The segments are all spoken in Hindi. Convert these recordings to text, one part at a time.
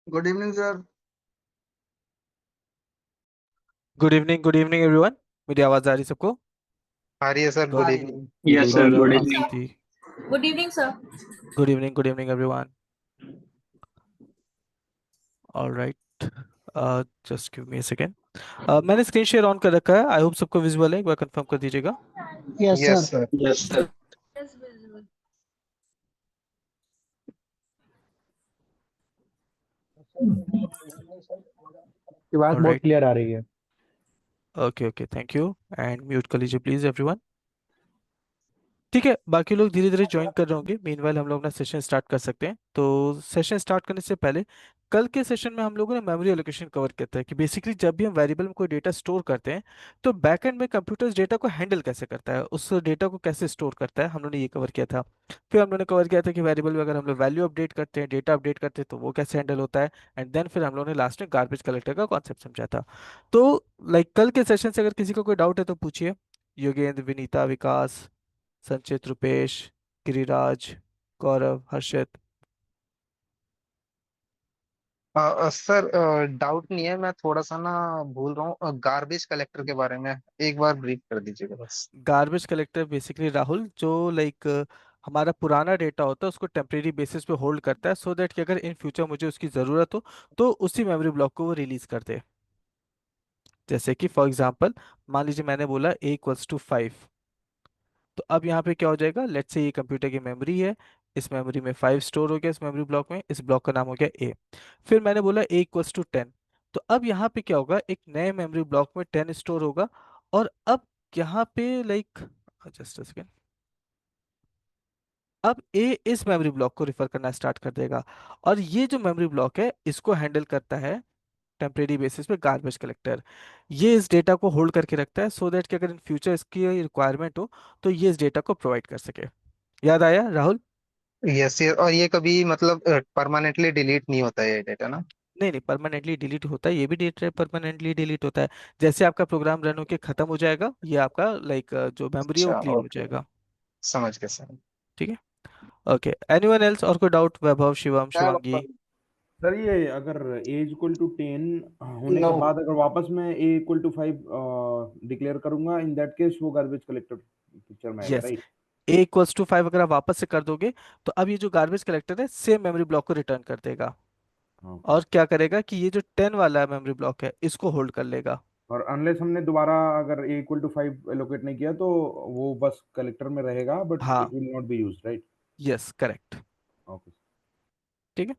Good evening sir. Good evening everyone. मेरी आवाज आ रही सबको? आ रही है सर, गुड गौरव, इवनिंग। Yes, sir. गौरव, Good evening. आकृति। Good evening, sir. Good evening everyone. Alright, just give me a second. मैंने स्क्रीन शेयर ऑन कर रखा है, आई होप सबको विजुअल है, एक बार कंफर्म कर दीजिएगा। Yes yes sir. Sir. Yes, sir. Yes, visible. की बात बहुत ऑलराइट, क्लियर आ रही है। Okay okay, thank you. And mute कर लीजिए प्लीज एवरीवन। ठीक है, बाकी लोग धीरे धीरे ज्वाइन कर रहे होंगे, मीनवाइल हम लोग अपना सेशन स्टार्ट कर सकते हैं। तो सेशन स्टार्ट करने से पहले, कल के सेशन में हम लोगों ने मेमोरी एलोकेशन कवर किया था कि बेसिकली जब भी हम वेरिएबल में कोई डेटा स्टोर करते हैं तो बैकएंड में कंप्यूटर्स डेटा को हैंडल कैसे करता है, उस डेटा को कैसे स्टोर करता है, हम लोगों ने ये कवर किया था। फिर हम लोगों ने कवर किया था कि वेरिएबल में अगर हम लोग वैल्यू अपडेट करते हैं, डेटा अपडेट करते हैं, तो वो कैसे हैंडल होता है। एंड देन फिर हम लोगों ने लास्ट में गार्बेज कलेक्टर का कॉन्सेप्ट समझा था। तो कल के सेशन से अगर किसी को कोई डाउट है तो पूछिए। योगेंद्र, विनीता, विकास, संचित, रुपेश, गिरिराज, गौरव, हर्षित। सर, डाउट नहीं है, मैं थोड़ा सा ना भूल रहा हूँ गार्बेज कलेक्टर के बारे में। एक बार ब्रीफ कर दीजिएगा बस। गार्बेज कलेक्टर बेसिकली राहुल, जो हमारा पुराना डेटा होता है उसको टेम्परेरी बेसिस पे होल्ड करता है, सो दैट कि अगर इन फ्यूचर मुझे उसकी ज़रूरत हो तो उसी मेमोरी ब्लॉक को वो रिलीज कर दे। जैसे कि फॉर एग्जांपल, मान लीजिए मैंने बोला a = 5, तो अब यहाँ पे क्या हो जाएगा, लेट्स से ये कंप्यूटर की मेमोरी है, इस मेमोरी में 5 स्टोर हो गया, इस मेमोरी ब्लॉक में, इस ब्लॉक का नाम हो गया ए। फिर मैंने बोला a = 10, तो अब यहाँ पे क्या होगा, एक नए मेमोरी ब्लॉक में 10 स्टोर होगा। और अब यहाँ पे जस्ट अ सेकेंड, अब ए इस मेमोरी ब्लॉक को रिफर करना स्टार्ट कर देगा। और ये जो मेमोरी ब्लॉक है इसको हैंडल करता है टेम्परेरी बेसिस पे गार्बेज कलेक्टर। ये इस डेटा को होल्ड करके रखता है, सो दैट कि अगर इन फ्यूचर इसकी रिक्वायरमेंट हो तो ये इस डेटा को प्रोवाइड कर सके। याद आया राहुल? यस ये, और ये कभी मतलब परमानेंटली डिलीट नहीं होता है ये डेटा ना? नहीं नहीं, परमानेंटली डिलीट होता है, ये भी डेटा परमानेंटली डिलीट होता है। जैसे आपका प्रोग्राम रन होके खत्म हो जाएगा, ये आपका जो मेमोरी है वो अच्छा, क्लीन हो ओके। जाएगा। समझ गया सर। ठीक है, ओके। एनीवन एल्स, और कोई डाउट? वैभव, शिवम, क्या है शिवांगी। वापस? सर ये अगर A = 10 होने के नो। बाद अगर वापस मैं A = 5 डिक्लेयर करूंगा, इन दैट केस वो गार्बेज कलेक्टर पिक्चर में आएगा, यस, राइट? a = 5 अगर आप वापस से कर दोगे तो अब ये जो गार्बेज कलेक्टर है सेम मेमोरी ब्लॉक को रिटर्न कर देगा। ओके। और क्या करेगा कि ये जो 10 वाला मेमोरी ब्लॉक है इसको होल्ड कर लेगा। और अनलेस हमने दोबारा अगर A = 5 एलोकेट नहीं किया तो वो बस कलेक्टर में रहेगा, बट हाँ, it will not be used, right? Yes, correct. Okay. ठीक है,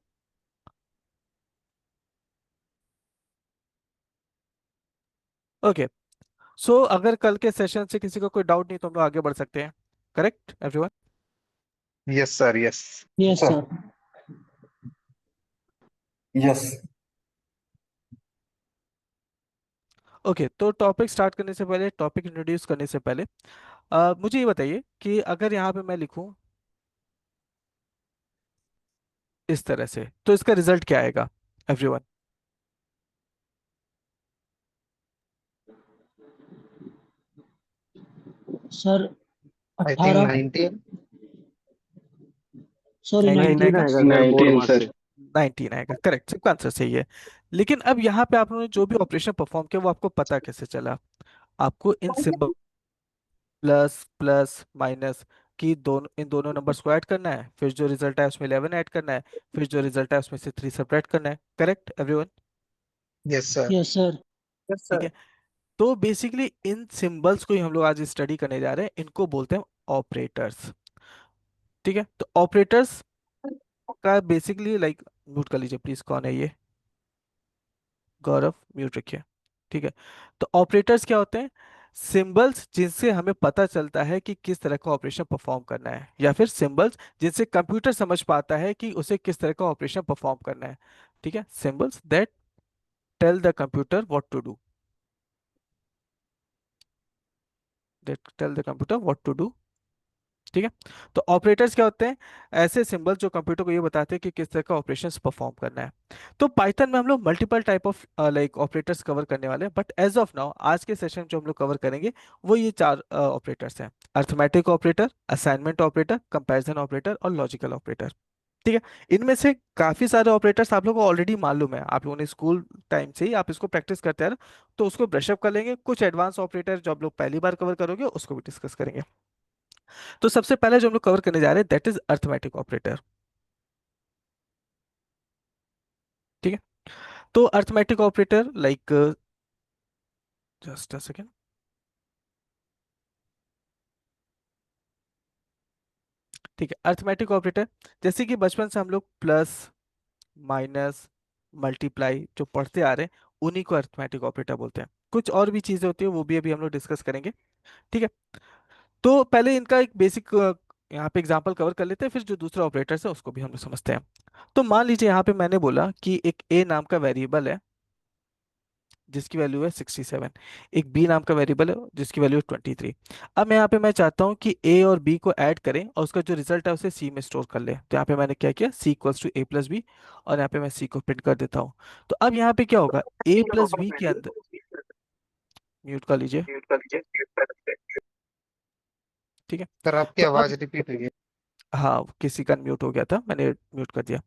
ओके। सो अगर कल के सेशन से किसी को कोई डाउट नहीं तो हम लोग आगे बढ़ सकते हैं। Correct everyone? Yes sir, yes. Yes sir. Sir. Yes. Okay, तो टॉपिक स्टार्ट करने से पहले, टॉपिक इंट्रोड्यूस करने से पहले मुझे ये बताइए कि अगर यहाँ पे मैं लिखूं इस तरह से तो इसका रिजल्ट क्या आएगा everyone? Sir I think 18, 19। Sorry 19 19 आएगा? आएगा। आएगा सर, बोर्ड 19 मार्क सर। से। 19 आएगा, करेक्ट, सबका आंसर सही है। लेकिन अब यहाँ पे आप लोगों ने जो भी ऑपरेशन परफॉर्म किया वो आपको पता कैसे चला? आपको इन सिंबल प्लस प्लस माइनस की दोनों, इन दोनों नंबर्स को ऐड करना है, फिर जो रिजल्ट है उसमें 11 ऐड करना है, फिर जो रिजल्ट है उसमें से 3 सब्ट्रैक्ट करना है। Correct everyone? Yes sir. Yes sir. Yes ठीक सर। है, तो बेसिकली इन सिंबल्स को ही हम लोग आज स्टडी करने जा रहे हैं, इनको बोलते हैं ऑपरेटर्स। ठीक है, तो ऑपरेटर्स का बेसिकली म्यूट कर लीजिए प्लीज, कौन है ये? गौरव, म्यूट रखिए। ठीक है, तो ऑपरेटर्स क्या होते हैं? सिंबल्स जिनसे हमें पता चलता है कि किस तरह का ऑपरेशन परफॉर्म करना है, या फिर सिंबल्स जिनसे कंप्यूटर समझ पाता है कि उसे किस तरह का ऑपरेशन परफॉर्म करना है। ठीक है, symbols that tell the computer what to do, that tell the computer what to do. ठीक है, तो ऑपरेटर्स क्या होते हैं? ऐसे सिंबल जो कंप्यूटर को ये बताते हैं कि किस तरह का ऑपरेशंस परफॉर्म करना है। तो पाइथन में हम लोग multiple type of like operators cover करने वाले हैं, बट एज ऑफ नाउ आज के सेशन जो हम लोग कवर करेंगे वो ये चार ऑपरेटर्स हैं: arithmetic operator, assignment operator, comparison operator और लॉजिकल ऑपरेटर। ठीक है, इनमें से काफी सारे ऑपरेटर्स आप लोगों को ऑलरेडी मालूम है, आप लोगों ने स्कूल टाइम से ही आप इसको प्रैक्टिस करते हैं ना, तो उसको ब्रशअप कर लेंगे। कुछ एडवांस ऑपरेटर जो आप लोग पहली बार कवर करोगे उसको भी डिस्कस करेंगे। तो सबसे पहले जो हम लोग कवर करने जा रहे हैं दैट इज अर्थमेटिक ऑपरेटर। ठीक है, तो arithmetic operator like, just a second. ठीक है, अर्थमेटिक ऑपरेटर जैसे कि बचपन से हम लोग प्लस, माइनस, मल्टीप्लाई जो पढ़ते आ रहे हैं उन्हीं को अर्थमेटिक ऑपरेटर बोलते हैं। कुछ और भी चीजें होती है वो भी अभी हम लोग डिस्कस करेंगे। ठीक है, तो पहले इनका एक बेसिक यहाँ पे एग्जांपल कवर कर लेते हैं, फिर जो दूसरा ऑपरेटर है उसको भी हम लोग समझते हैं। तो मान लीजिए यहाँ पे मैंने बोला कि एक ए नाम का वेरिएबल है जिसकी वैल्यू है 67, एक बी नाम का वेरिएबल है जिसकी वैल्यू है 23। अब मैं यहाँ पे मैं चाहता हूँ कि ए और बी को ऐड करें और उसका जो रिजल्ट है उसे सी में स्टोर कर ले। तो यहाँ पे मैंने क्या किया, c equals to a plus b, और यहाँ पे मैं सी को प्रिंट कर देता हूँ। तो अब यहाँ पे क्या होगा, ए प्लस बी के अंदर, म्यूट कर लीजिए। ठीक है, सर आपकी तो आवाज अब, रिपीट हुई है। हाँ किसी का म्यूट हो गया था, मैंने म्यूट कर दिया।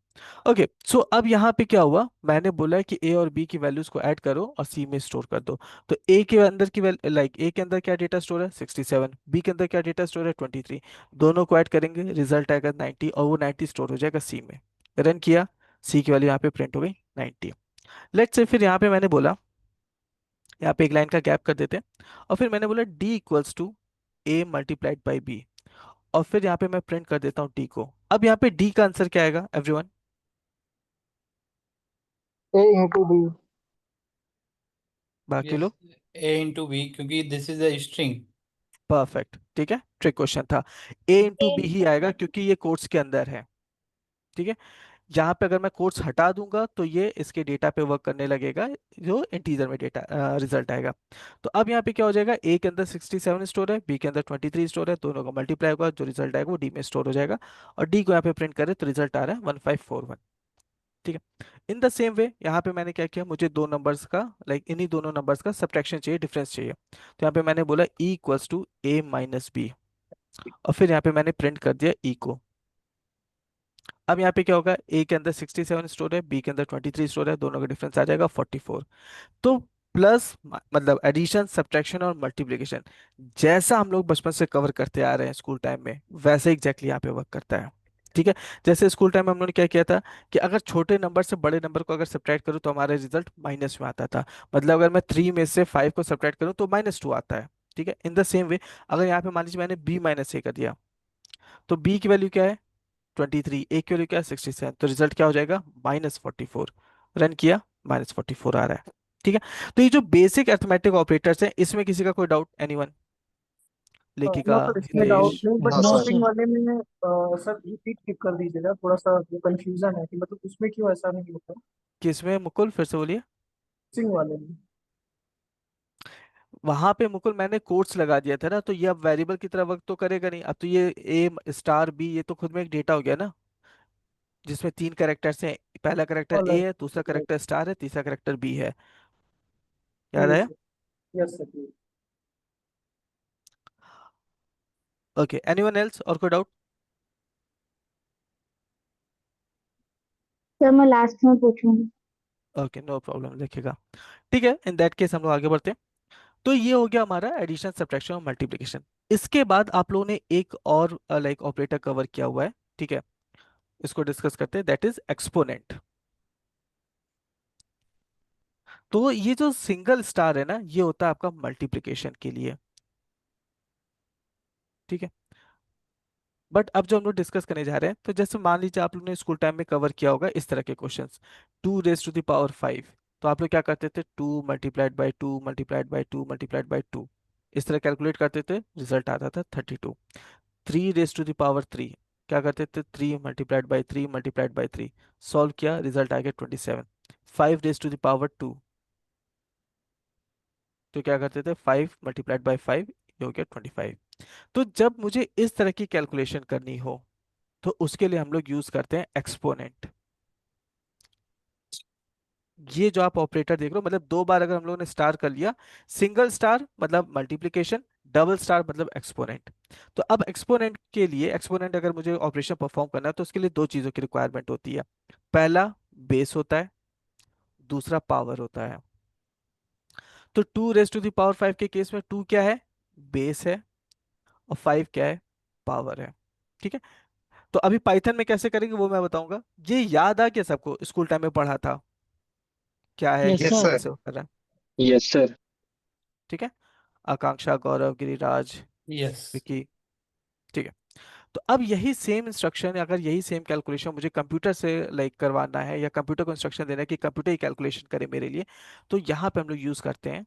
ओके, सो अब यहाँ पे क्या हुआ, मैंने बोला है कि ए और बी की वैल्यूज को ऐड करो और सी में स्टोर कर दो। तो ए के अंदर की लाइक ए के अंदर क्या डेटा स्टोर है 67, बी के अंदर क्या डेटा स्टोर है 23। दोनों को ऐड करेंगे, रिजल्ट आएगा 90, और वो 90 स्टोर हो जाएगा सी में। रन किया, सी की वैल्यू यहाँ पे प्रिंट हो गई 90। लेट्स से फिर यहाँ पे मैंने बोला, यहाँ पे एक लाइन का गैप कर देते हैं, और फिर मैंने बोला D equals to A multiplied by B, और फिर यहाँ पे मैं प्रिंट कर देता हूँ डी को। अब यहाँ पे डी का आंसर क्या आएगा एवरीवन? ए इंटू बी। बाकी यस, लोग? ए इंटू बी, क्योंकि this is a string. Perfect, ठीक है, ट्रिक क्वेश्चन था। ए इंटू A बी ही आएगा क्योंकि ये कोट्स के अंदर है। ठीक है, यहाँ पे अगर मैं कोट्स हटा दूंगा तो ये इसके डेटा पे वर्क करने लगेगा, जो इंटीजर में डेटा रिजल्ट आएगा। तो अब यहाँ पे क्या हो जाएगा, ए के अंदर 67 स्टोर है, बी के अंदर 23 स्टोर है, दोनों का मल्टीप्लाई होगा, जो रिजल्ट आएगा वो डी में स्टोर हो जाएगा। और डी को यहाँ पे प्रिंट करें तो रिजल्ट आ रहा है 1541। ठीक है, इन द सेम वे यहाँ पे मैंने क्या किया, मुझे दो नंबर्स का लाइक इन्हीं दोनों नंबर्स का सब्ट्रैक्शन चाहिए, डिफरेंस चाहिए। तो यहाँ पे मैंने बोला E equals to A minus B, और फिर यहाँ पे मैंने प्रिंट कर दिया ई को। अब यहाँ पे क्या होगा, ए के अंदर 67 स्टोर है, बी के अंदर 23 स्टोर है, दोनों का डिफरेंस आ जाएगा 44। तो प्लस मतलब एडिशन, सब्ट्रैक्शन और मल्टीप्लिकेशन जैसा हम लोग बचपन से कवर करते आ रहे हैं स्कूल टाइम में, वैसे एग्जैक्टली यहाँ पे वर्क करता है। ठीक है, जैसे स्कूल टाइम में हम लोगों ने क्या किया था कि अगर छोटे नंबर से बड़े नंबर को अगर सब्ट्रैक्ट करूँ तो हमारा रिजल्ट माइनस में आता था। मतलब अगर मैं 3 में से 5 को सब्ट्रैक्ट करूँ तो -2 आता है। ठीक है, इन द सेम वे अगर यहाँ पे मान लीजिए मैंने b माइनस ए कर दिया, तो b की वैल्यू क्या है 23, ए की वैल्यू क्या है 67, तो रिजल्ट क्या हो जाएगा -44। रन किया, -44 आ रहा है। ठीक है, तो ये जो बेसिक अर्थमेटिक ऑपरेटर्स हैं इसमें किसी का कोई doubt? Anyone? Lekhika, no sir, इसमें हितेश? डाउट नहीं, but no no sir. String वाले में सर रिपीट क्लिक कर दीजिएगा, थोड़ा सा वो कंफ्यूजन है कि मतलब उसमें क्यों ऐसा नहीं होता। किसमें मुकुल, फिर से बोलिए। स्ट्रिंग वाले में। वहां पे मुकुल मैंने कोट्स लगा दिया था ना, तो ये अब वेरिएबल की तरह वर्क तो करेगा नहीं। अब तो ये ए स्टार बी ये तो खुद में एक डेटा हो गया ना, जिसमें 3 कैरेक्टर्स हैं, पहला कैरेक्टर ए अलग। है, दूसरा कैरेक्टर स्टार है, तीसरा कैरेक्टर बी है। याद जी आया? Sir. Yes sir. Okay, anyone else, और कोई डाउट? सर मैं लास्ट में पूछूंगी। ओके, नो प्रॉब्लम, लिखेगा। ठीक है, इन दैट केस हम लोग आगे बढ़ते हैं। तो ये हो गया हमारा एडिशन, सब्ट्रैक्शन और मल्टीप्लिकेशन। इसके बाद आप लोगों ने एक और लाइक ऑपरेटर कवर किया हुआ है। ठीक है, इसको डिस्कस करते हैं, दैट इज एक्सपोनेंट। तो ये जो सिंगल स्टार है ना, ये होता है आपका मल्टीप्लिकेशन के लिए। ठीक है, बट अब जो हम लोग डिस्कस करने जा रहे हैं, तो जैसे मान लीजिए आप लोगों ने स्कूल टाइम में कवर किया होगा इस तरह के questions, 2 raised to the power 5। तो आप लोग क्या करते थे, 2 multiplied by 2 multiplied by 2 multiplied by 2, इस तरह कैलकुलेट करते थे, रिजल्ट आता था 32। 3 रेज टू द पावर 3, क्या करते थे, 3 × 3 × 3 सॉल्व किया, रिजल्ट आ गया 27। 5 रेज टू द पावर 2, तो क्या करते थे, 5 × 5, ये हो गया 25। तो जब मुझे इस तरह की कैलकुलेशन करनी हो तो उसके लिए हम लोग यूज करते हैं एक्सपोनेंट। ये जो आप ऑपरेटर देख रहे हो, मतलब 2 बार अगर हम लोगों ने स्टार कर लिया, सिंगल स्टार मतलब मल्टीप्लिकेशन, डबल स्टार मतलब एक्सपोनेंट। तो अब एक्सपोनेंट के लिए, एक्सपोनेंट अगर मुझे ऑपरेशन परफॉर्म करना है तो उसके लिए 2 चीजों की रिक्वायरमेंट होती है। पहला बेस होता है, दूसरा पावर होता है। तो 2 रेज टू द पावर 5 के केस में 2 क्या है, बेस है, और 5 क्या है, पावर है। ठीक है। तो अभी पाइथन में कैसे करेंगे वो मैं बताऊंगा। ये याद आ, क्या सबको स्कूल टाइम में पढ़ा था, क्या है यस ये यस सब सर। सर। कैसे कर रहा है। Yes sir. ठीक है, आकांक्षा, गौरव, गिरिराज, Yes. विकी। ठीक है। तो अब यही सेम इंस्ट्रक्शन, अगर यही सेम कैलकुलेशन मुझे कंप्यूटर से लाइक करवाना है, या कंप्यूटर को इंस्ट्रक्शन देना है कि कंप्यूटर ही कैलकुलेशन करे मेरे लिए, तो यहाँ पे हम लोग यूज करते हैं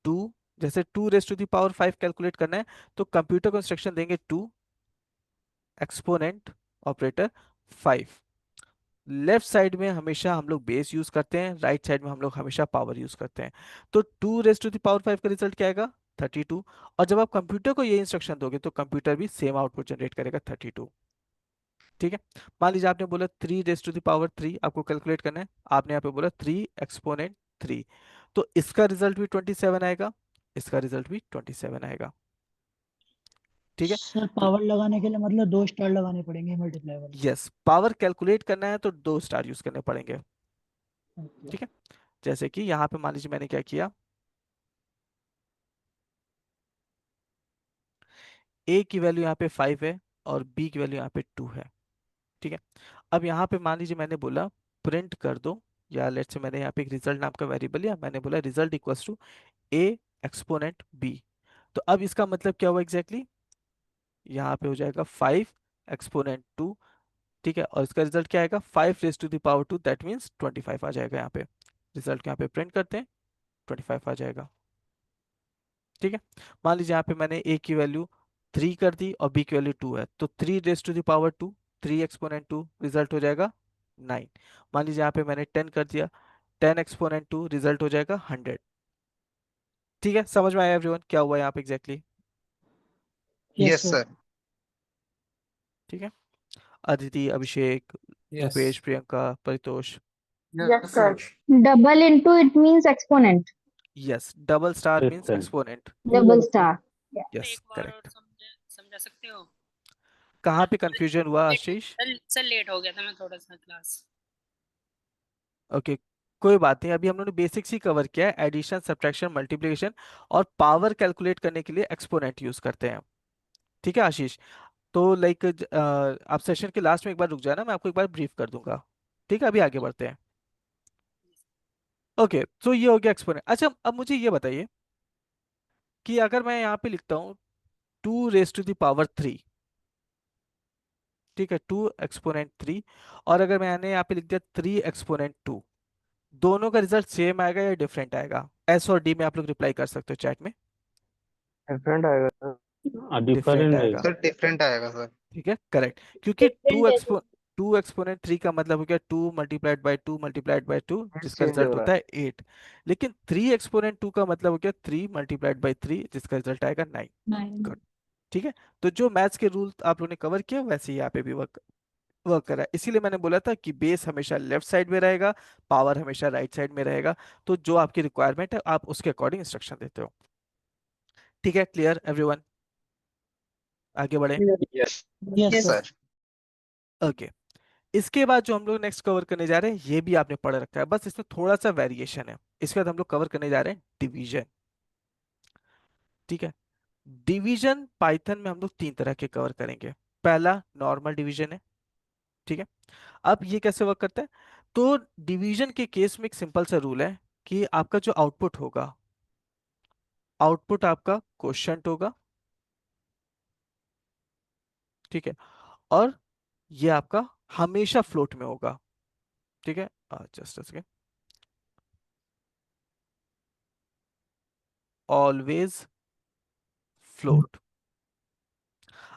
2। जैसे 2 raise to the power 5 calculate करना है, तो कंप्यूटर को इंस्ट्रक्शन देंगे 2 एक्सपोनेंट ऑपरेटर 5। लेफ्ट साइड में हमेशा हम लोग बेस यूज करते हैं, राइट साइड में हम लोग हमेशा पावर यूज करते हैं। तो 2 रेज टू द पावर 5 का रिजल्ट क्या आएगा, 32। और जब आप कंप्यूटर को ये इंस्ट्रक्शन दोगे तो कंप्यूटर भी सेम आउटपुट जनरेट करेगा, 32। ठीक है। मान लीजिए आपने बोला 3 रेज टू द पावर 3 आपको कैलकुलेट करना है, आपने यहाँ पे बोला 3 एक्सपोनेंट 3, तो इसका रिजल्ट भी 27 आएगा, इसका रिजल्ट भी 27 आएगा। ठीक है। सर तो पावर लगाने के लिए मतलब 2 स्टार लगाने पड़ेंगे मल्टीप्लाई वाले। यस, पावर कैलकुलेट करना है तो 2 स्टार यूज करने पड़ेंगे। ओके। ठीक है। जैसे कि यहाँ पे मान लीजिए मैंने क्या किया, ए की वैल्यू यहाँ पे 5 है और बी की वैल्यू यहाँ पे 2 है। ठीक है। अब यहाँ पे मान लीजिए मैंने बोला प्रिंट कर दो, या लेट्स से मैंने यहाँ पे एक रिजल्ट नाम का वेरिएबल लिया, मैंने बोला result equals to A exponent B. तो अब इसका मतलब क्या हुआ एग्जैक्टली, यहाँ पे हो जाएगा 5 एक्सपोनेंट 2। ठीक है, और इसका रिजल्ट क्या आएगा, 5 raise to the power 2, that means 25 आ जाएगा। यहाँ पे रिजल्ट यहाँ पे प्रिंट करते हैं, 25 आ जाएगा। ठीक है। मान लीजिए यहाँ पे मैंने ए की वैल्यू 3 कर दी और बी की वैल्यू 2 है, तो 3 raise to the power 2, 3 exponent 2 result हो जाएगा 9। मान लीजिए यहाँ पे मैंने 10 कर दिया, 10 एक्सपोनेंट 2 रिजल्ट हो जाएगा 100। ठीक है, समझ में आया एवरीवन क्या हुआ यहाँ पे exactly. Yes yes sir. Sir. ठीक है। Aditi, Abhishek, Rupesh, Yes. Priyanka, Paritosh. Yes, sir. Double into it means exponent. Yes, double star yes means sir. Exponent. Double star. Yeah. Yes एक बार और करेक्ट। समझा सकते हो। कहाँ पे सर कंफ्यूजन हुआ आशीष। सर लेट हो गया था मैं थोड़ा सा क्लास। ओके, कोई बात नहीं, अभी हम लोगों ने बेसिक्स ही कवर किया है, एडिशन, सब्ट्रैक्शन, मल्टीप्लिकेशन, और पावर कैलकुलेट करने के लिए एक्सपोनेंट यूज करते हैं। ठीक है आशीष, तो लाइक आप सेशन के लास्ट में एक बार रुक जाना, मैं आपको एक बार ब्रीफ कर दूंगा। ठीक है, अभी आगे बढ़ते हैं। ओके, तो ये हो गया एक्सपोनेंट। अच्छा, अब मुझे ये बताइए कि अगर मैं यहाँ पे लिखता हूँ 2 रेज टू द पावर 3, ठीक है, 2 एक्सपोनेंट 3, और अगर मैंने यहाँ पे लिख दिया 3 एक्सपोनेंट 2, दोनों का रिजल्ट सेम आएगा या डिफरेंट आएगा, एस और डी में आप लोग रिप्लाई कर सकते हो चैट में। डिफरेंट आएगा सर। डिफरेंट डिफरेंट आएगा, सर डिफरेंट आएगा सर। ठीक है करेक्ट, क्योंकि Different है तो 2 एक्सपोनेंट 3 का मतलब हो गया 2 × 2 × 2 जिसका चेंज रिजल्ट हो रहा होता है 8। लेकिन 3 एक्सपोनेंट 2 का मतलब हो गया 3 × 3 जिसका रिजल्ट आएगा 9। 9। गुड। ठीक है। तो जो मैथ्स के रूल आप लोगों ने कवर किया वैसे ही यहाँ पे भी वर्क वर्क करा है, इसीलिए मैंने बोला था कि बेस हमेशा लेफ्ट साइड में रहेगा, पावर हमेशा राइट साइड में रहेगा। तो जो आपकी रिक्वायरमेंट है आप उसके अकॉर्डिंग इंस्ट्रक्शन देते हो। ठीक है, क्लियर एवरीवन, आगे बढ़े। है। Yes. Yes yes sir. Sir. Okay, इसके बाद जो हम लोग नेक्स्ट कवर करने जा रहे हैं ये भी आपने पढ़ रखा है, बस इसमें थोड़ा सा वेरिएशन है। इसके बाद हम लोग कवर करने जा रहे हैं डिवीजन। ठीक है, डिवीजन पाइथन में हम लोग 3 तरह के कवर करेंगे। पहला नॉर्मल डिवीजन है। ठीक है, अब ये कैसे वर्क करता है, तो डिवीजन के केस में एक सिंपल सा रूल है कि आपका जो आउटपुट होगा, आउटपुट आपका क्वोशंट होगा। ठीक है, और ये आपका हमेशा फ्लोट में होगा। ठीक है, just a second, always float.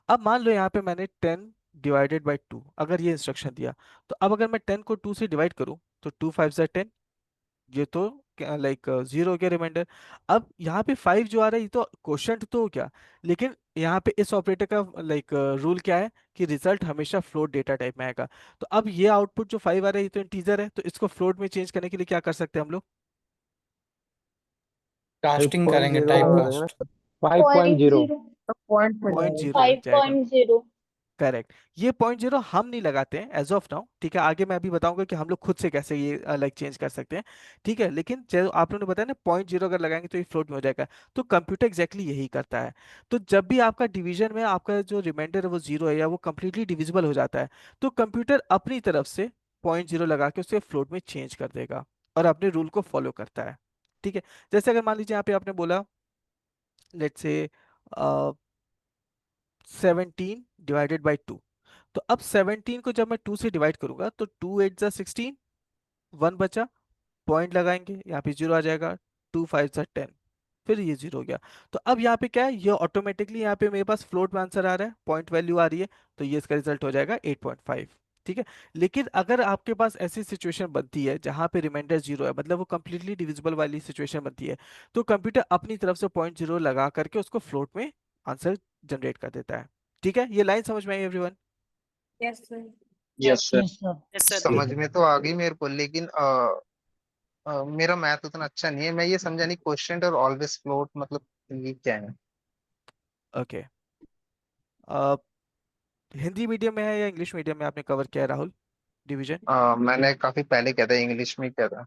अब मान लो यहाँ पे मैंने 10 / 2 अगर ये इंस्ट्रक्शन दिया, तो अब अगर मैं 10 को 2 से डिवाइड करूँ तो 2 × 5 = 10, ये तो लाइक 0 हो गया रिमाइंडर। अब यहाँ पे 5 जो आ रहा है ये तो क्वोशंट तो हो गया, लेकिन यहाँ पे इस ऑपरेटर का लाइक रूल क्या है कि रिजल्ट हमेशा फ्लोट डेटा टाइप में आएगा। तो अब ये आउटपुट जो 5 आ रहा है ये तो इंटीजर है, तो इसको फ्लोट में चेंज करने के लिए क्या कर सकते हैं हम लोग? कास्टिंग करेंगे, 5.0 टाइप कर देंगे ना। कास्ट। 5.0। 0. तब पॉइंट में पॉइंट जाएगा। जीरो लग जाएगा। 5.0. करेक्ट, ये 0.0 हम नहीं लगाते हैं एज ऑफ नाउ, ठीक है। आगे मैं अभी बताऊंगा कि हम लोग खुद से कैसे ये लाइक चेंज कर सकते हैं, ठीक है। लेकिन जो आप लोगों ने बताया ना 0.0 अगर लगाएंगे तो ये फ्लोट में हो जाएगा, तो कंप्यूटर एग्जैक्टली यही करता है। तो जब भी आपका डिवीजन में आपका जो रिमाइंडर है वो 0 है या वो कंप्लीटली डिविजिबल हो जाता है, तो कंप्यूटर अपनी तरफ से 0.0 लगा के उसे फ्लोट में चेंज कर देगा और अपने रूल को फॉलो करता है, ठीक है। जैसे अगर मान लीजिए यहाँ पे आपने बोला लेट्स से 17 / 2, तो अब 17 को जब मैं 2 से डिवाइड करूंगा तो 2 × 8 = 16, 1 बचा, पॉइंट लगाएंगे, यहाँ पे 0 आ जाएगा, 2 × 5 = 10, फिर ये 0 हो गया। तो अब यहाँ पे क्या है, ये ऑटोमेटिकली यहाँ पे मेरे पास फ्लोट में आंसर आ रहा है, पॉइंट वैल्यू आ रही है, तो ये इसका रिजल्ट हो जाएगा 8.5, ठीक है। लेकिन अगर आपके पास ऐसी सिचुएशन बनती है जहां पे रिमाइंडर 0 है, मतलब वो कंप्लीटली डिविजिबल वाली सिचुएशन बनती है, तो कंप्यूटर अपनी तरफ से 0.0 लगा करके उसको फ्लोट में आंसर जनरेट कर देता है, ठीक है। ये लाइन समझ में आई everyone? Yes sir. Yes sir. Yes sir. समझ में तो आ गई मेरे को, लेकिन मेरा मैथ उतना अच्छा नहीं है, मैं ये समझा नहीं क्वेश्चन और ऑलवेज फ्लोट मतलब ये क्या है। ओके, हिंदी मीडियम में है या इंग्लिश मीडियम में आपने कवर किया है राहुल डिवीजन? मैंने काफी पहले किया था, इंग्लिश में किया था।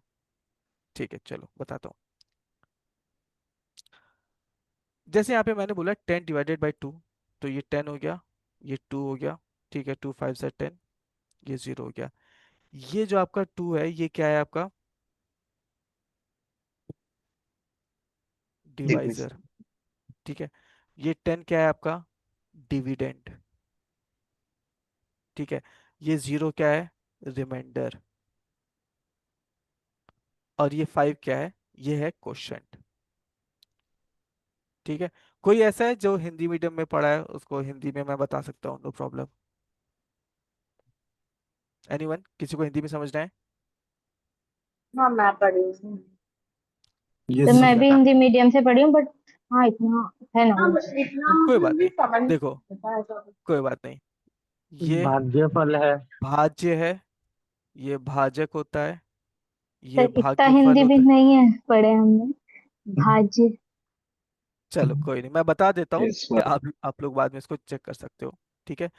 ठीक है, चलो बताता हूँ। जैसे यहाँ पे मैंने बोला 10 / 2, तो ये 10 हो गया, ये 2 हो गया, ठीक है। 2 × 5 = 10, ये 0 हो गया। ये जो आपका 2 है ये क्या है आपका? Divisor, division. ठीक है। ये 10 क्या है आपका? डिविडेंड, ठीक है। ये 0 क्या है? रिमाइंडर। और ये 5 क्या है? ये है क्वोशंट, ठीक है। कोई ऐसा है जो हिंदी मीडियम में पढ़ा है उसको हिंदी में मैं बता सकता हूँ, नो प्रॉब्लम। एनीवन, किसी को हिंदी में समझना है? हाँ मैं पढ़ी हूँ। तो ठीक मैं है, भी हिंदी मीडियम से पढ़ी हूँ, बट हाँ इतना है हाँ नॉलेज। इतना कोई मतलब बात भी नहीं। समझ नहीं देखो, आता है तो। कोई बात नहीं। ये भाग्यफल है। भाज्य है, ये भाजक होता है, ये सर इतना भाग्यफल हिंदी भी होता है। नहीं है पढ़े हमने। भाज्य। चलो कोई नहीं, मैं बता देता हूँ, यस कि सर। आप लोग बाद में इसको चेक कर सकते हो, ठीक है।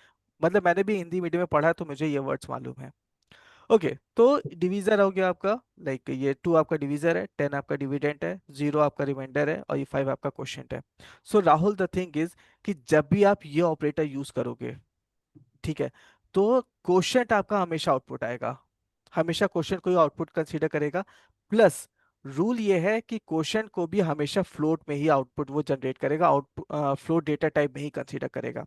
मतलब मैंने भी हिंदी मीडियम में पढ़ा है तो मुझे ये वर्ड्स मालूम है। ओके, तो डिवीजर हो गया आपका, लाइक ये 2 आपका डिवीजर है, 10 आपका डिविडेंट है, 0 आपका रिमाइंडर है, और ये 5 आपका क्वोशंट है। सो राहुल द थिंग इज कि जब भी आप ये ऑपरेटर यूज करोगे, ठीक है, तो क्वोशंट आपका हमेशा आउटपुट आएगा, हमेशा क्वोशंट को ही आउटपुट कंसीडर करेगा। प्लस रूल ये है कि क्वोशंट को भी हमेशा फ्लोट में ही आउटपुट वो जनरेट करेगा, आउटपुट फ्लोट डेटा टाइप में ही कंसीडर करेगा।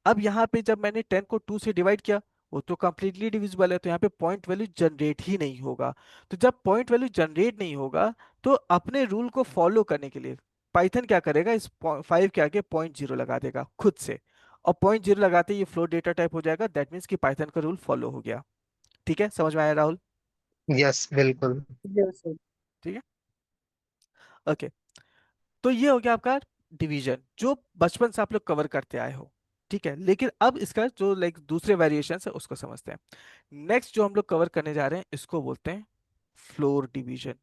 अब यहाँ पे जब मैंने 10 को 2 से डिवाइड किया, वो तो कंप्लीटली डिविजिबल है, तो यहाँ पे पॉइंट वैल्यू जनरेट ही नहीं होगा। तो जब पॉइंट वैल्यू जनरेट नहीं होगा, तो अपने रूल को फॉलो करने के लिए पाइथन क्या करेगा, इस 5 के आगे 0.0 लगा देगा खुद से, और 0.0 लगाते ही ये फ्लोट डेटा टाइप हो जाएगा, दैट मीन्स कि पाइथन का रूल फॉलो हो गया। ठीक है, समझ में आया राहुल? यस बिल्कुल। Yes sir. ठीक है, ओके। तो ये हो गया आपका डिवीजन, जो बचपन से आप लोग कवर करते आए हो, ठीक है। लेकिन अब इसका जो लाइक दूसरे वेरिएशन है उसको समझते हैं। नेक्स्ट जो हम लोग कवर करने जा रहे हैं इसको बोलते हैं फ्लोर डिवीजन,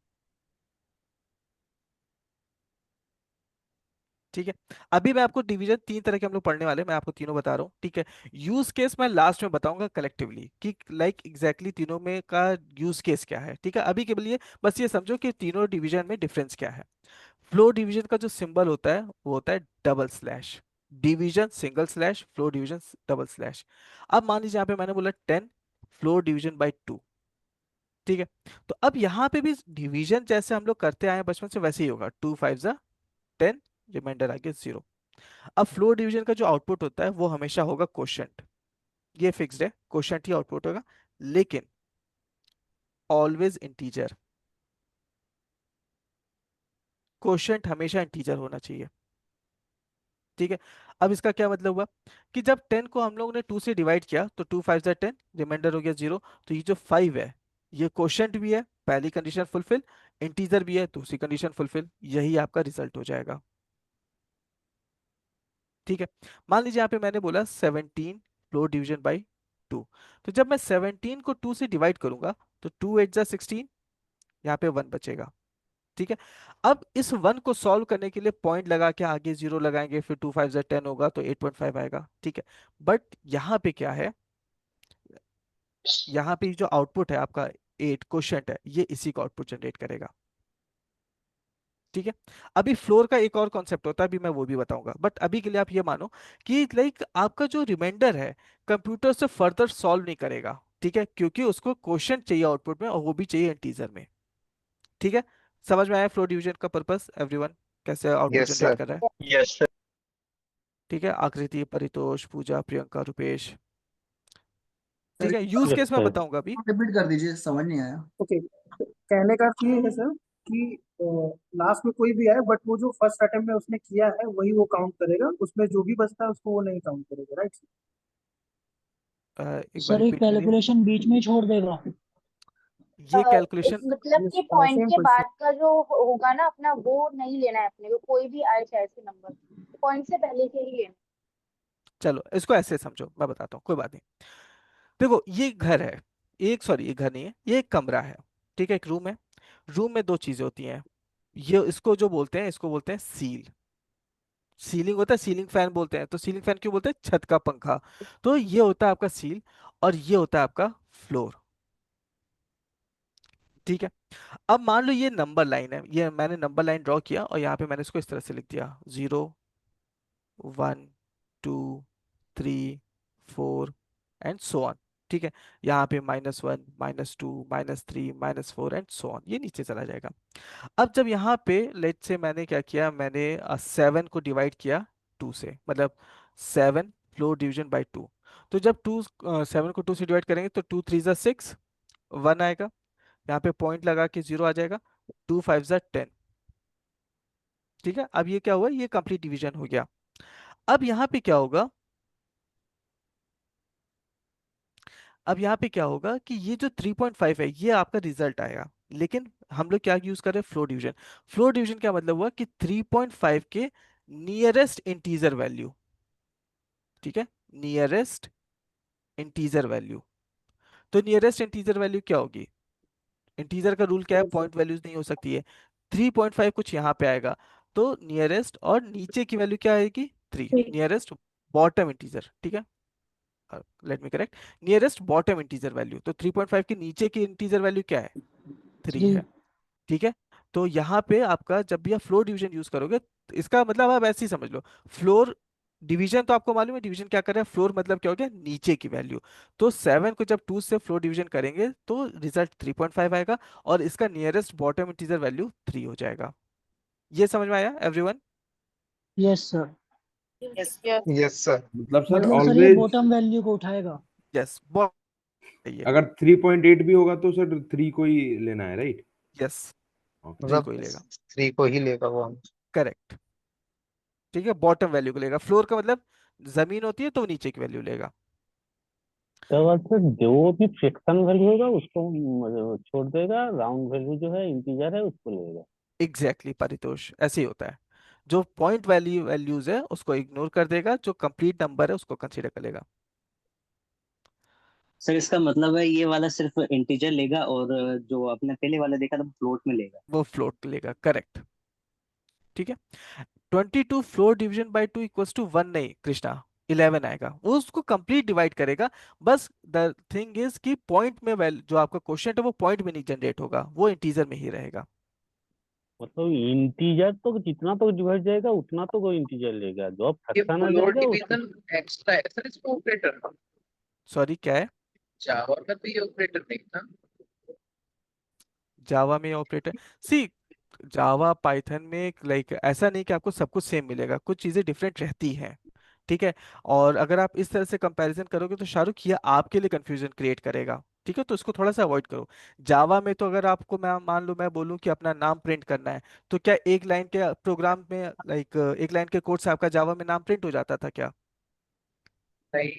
ठीक है। अभी मैं आपको डिवीजन 3 तरह के हम लोग पढ़ने वाले हैं, मैं आपको तीनों बता रहा हूँ, ठीक है। यूज केस मैं लास्ट में बताऊंगा कलेक्टिवली कि लाइक एग्जैक्टली तीनों में का यूज केस क्या है, ठीक है। अभी के लिए बस ये समझो कि तीनों डिवीजन में डिफरेंस क्या है। फ्लो डिवीजन का जो सिंबल होता है वो होता है double slash, division single slash, flow division double slash. अब मान लीजिए यहाँ पे मैंने बोला 10 फ्लो डिवीजन बाई 2, ठीक है। तो अब यहाँ पे भी डिवीजन जैसे हम लोग करते आए हैं बचपन से वैसे ही होगा, 2 × 5 = 10, रिमाइंडर आगे 0। अब फ्लो डिवीजन का जो आउटपुट होता है वो हमेशा होगा क्वोशंट, ये फिक्स्ड है, क्वोशंट ही आउटपुट होगा, लेकिन ऑलवेज इंटीजर, क्वोशंट हमेशा इंटीजर होना चाहिए। ठीक है। अब इसका क्या मतलब हुआ कि जब 10 को हम लोगों ने 2 से डिवाइड किया तो 2 5 जा 10, रिमाइंडर हो गया 0। तो ये जो 5 है ये क्वोशंट भी है, पहली कंडीशन फुलफिल, इंटीजर भी है, दूसरी कंडीशन फुलफिल, यही आपका रिजल्ट हो जाएगा। ठीक है। मान लीजिए यहाँ पे मैंने बोला 17 फ्लोर डिवीजन बाई 2। तो जब मैं 17 को 2 से डिवाइड करूंगा तो 2 8 जा 16, यहाँ पे 1 बचेगा। ठीक है। अब इस 1 को सॉल्व करने के लिए पॉइंट लगा के आगे 0 लगाएंगे, फिर 2 5 10 होगा तो 8.5 आएगा। ठीक है। बट यहाँ पे क्या है, यहाँ पे जो आउटपुट है आपका 8 क्वोशंट है, ये इसी का आउटपुट जनरेट करेगा। ठीक है। अभी फ्लोर का एक और कॉन्सेप्ट होता है, अभी मैं वो भी बताऊंगा, बट अभी के लिए आप ये मानो कि लाइक आपका जो रिमाइंडर है कंप्यूटर से फर्दर सॉल्व नहीं करेगा। ठीक है, क्योंकि उसको क्वोशंट चाहिए आउटपुट में, और वो भी चाहिए इंटीजर में। ठीक है। समझ में आया फ्लोर डिवीजन का पर्पस एवरीवन, कैसे आउटपुट यस जनरेट सर। कर रहा है? Yes sir. ठीक है। आकृति, परितोष, पूजा, प्रियंका, रुपेश। सर ठीक है। यूज यस केस में सर। बताऊंगा अभी। रिपीट कर दीजिए, समझ नहीं आया। ओके, कहने का अर्थ ये है सर कि लास्ट में कोई भी आए बट वो जो फर्स्ट अटेम्प्ट में उसने किया है वही वो काउंट करेगा, उसमें जो भी बचता है उसको वो नहीं काउंट करेगा, राइट? एक बार सर एक रिपीट करिए। कैलकुलेशन बीच में ही छोड़ देगा। ये कैलकुलेशन मतलब कि पॉइंट सेम के क्वेश्चन। बाद का जो होगा ना अपना, वो नहीं लेना है अपने को, कोई भी आए चाहे से नंबर, पॉइंट से पहले के ही लेना। चलो इसको ऐसे समझो, मैं बताता हूँ, कोई बात नहीं। देखो ये घर है, एक सॉरी ये घर नहीं है, ये एक कमरा है। ठीक है, एक रूम है। रूम में दो चीजें होती हैं, ये इसको जो बोलते हैं, इसको बोलते हैं सील। सीलिंग होता है, सीलिंग फैन बोलते हैं। तो सीलिंग फैन क्यों बोलते हैं? छत का पंखा। तो ये होता है आपका सील, और ये होता है आपका फ्लोर। ठीक है। अब मान लो ये नंबर लाइन है, ये मैंने नंबर लाइन ड्रॉ किया और यहाँ पे मैंने इसको इस तरह से लिख दिया, 0 1 2 3 4 एंड सो ऑन। ठीक है। यहाँ पे -1 -2 -3 -4 एंड सो ऑन, ये नीचे चला जाएगा। अब जब यहाँ पे लेट से मैंने क्या किया, मैंने 7 को डिवाइड किया 2 से, मतलब 7 फ्लोर डिवीजन बाई 2। तो जब 7 को 2 से डिवाइड करेंगे तो 2 3 6, 1 आएगा। यहाँ पे पॉइंट लगा के 0 आ जाएगा। 2 5 10। ठीक है। अब ये क्या हुआ, ये कंप्लीट डिवीजन हो गया। अब यहाँ पे क्या होगा, अब यहाँ पे क्या होगा कि ये जो 3.5 है ये आपका रिजल्ट आएगा। लेकिन हम लोग क्या यूज कर रहे हैं? Floor division. फ्लोर डिवीजन क्या मतलब हुआ कि 3.5 के नियरेस्ट इंटीजर वैल्यू। ठीक है, नियरेस्ट इंटीजर वैल्यू। तो नियरेस्ट इंटीजर वैल्यू क्या होगी? इंटीजर का रूल क्या है? पॉइंट वैल्यूज नहीं हो सकती है। 3.5 कुछ यहाँ पे आएगा, तो नियरेस्ट, और नीचे की वैल्यू क्या आएगी? 3, नियरेस्ट बॉटम इंटीजर। ठीक है, let me correct, nearest bottom integer value. तो 3.5 के नीचे की इंटीजर वैल्यू क्या है? 3 3। है। ठीक है। तो यहाँ पे आपका जब भी आप फ्लोर डिवीजन यूज करोगे तो इसका मतलब आप ऐसे ही समझ लो, फ्लोर डिवीजन तो आपको मालूम है, डिवीजन क्या कर रहा है, फ्लोर मतलब क्या हो गया? नीचे की वैल्यू। तो 7 को जब 2 से फ्लोर डिवीजन करेंगे तो रिजल्ट 3.5 आएगा, और इसका नियरेस्ट बॉटम इंटीजर वैल्यू 3 हो जाएगा। ये समझ में आया everyone? Yes sir. Yes, yes. Yes sir. मतलब सर मतलब सर ये ऑलवेज बॉटम वैल्यू को उठाएगा। यस, ये अगर 3.8 भी होगा तो सर 3 को ही लेना है, राइट? Yes, okay. 3 मतलब को ही लेगा। 3 को ही लेगा वो। करेक्ट। ठीक है, बॉटम वैल्यू को लेगा। फ्लोर का मतलब जमीन होती है तो वो नीचे की वैल्यू लेगा। तो बस सर जो भी फ्रिक्शन वैल्यू होगा उसको छोड़ देगा, राउंड वैल्यू जो है इंटीजर है उसको लेगा। एग्जैक्टली परितोष, ऐसे ही होता है। जो पॉइंट वैल्यूज है उसको इग्नोर कर देगा, जो कंप्लीट नंबर है उसको कंसीडर कर लेगा। सर इसका मतलब है ये वाला सिर्फ इंटीजर लेगा और जो आपने पहले वाला देखा था फ्लोट में लेगा। वो फ्लोट लेगा, करेक्ट। ठीक है। 22 floor division by 2 equals to 1 नहीं कृष्णा, 11 आएगा। वो उसको कंप्लीट डिवाइड करेगा। बस द थिंग इज कि पॉइंट में जो आपका क्वेश्चन है वो पॉइंट में नहीं जनरेट होगा, वो इंटीजर में ही रहेगा। मतलब इंटीजर तो जितना तो डिवाइड जाएगा उतना तो वो इंटीजर लेगा, जो अब ये फ्रैक्शन आ फ्लोर जाएगा उसको। डिवीजन एक्स्ट्रा है सर, इसको ऑपरेटर सॉरी, क्या है? जावा में तो ये ऑपरेटर नहीं था। जावा में ऑपरेटर, सी जावा पाइथन में लाइक ऐसा नहीं कि आपको सब कुछ सेम मिलेगा, कुछ चीजें डिफरेंट रहती हैं। ठीक है। और अगर आप इस तरह से कंपैरिजन करोगे तो शाहरुख, ये आपके लिए कंफ्यूजन क्रिएट करेगा। ठीक है, तो इसको थोड़ा सा अवॉइड करो। जावा में तो अगर आपको मैं मान लो मैं बोलूँ कि अपना नाम प्रिंट करना है, तो क्या एक लाइन के प्रोग्राम में लाइक एक लाइन के कोड से आपका जावा में नाम प्रिंट हो जाता था क्या? नहीं,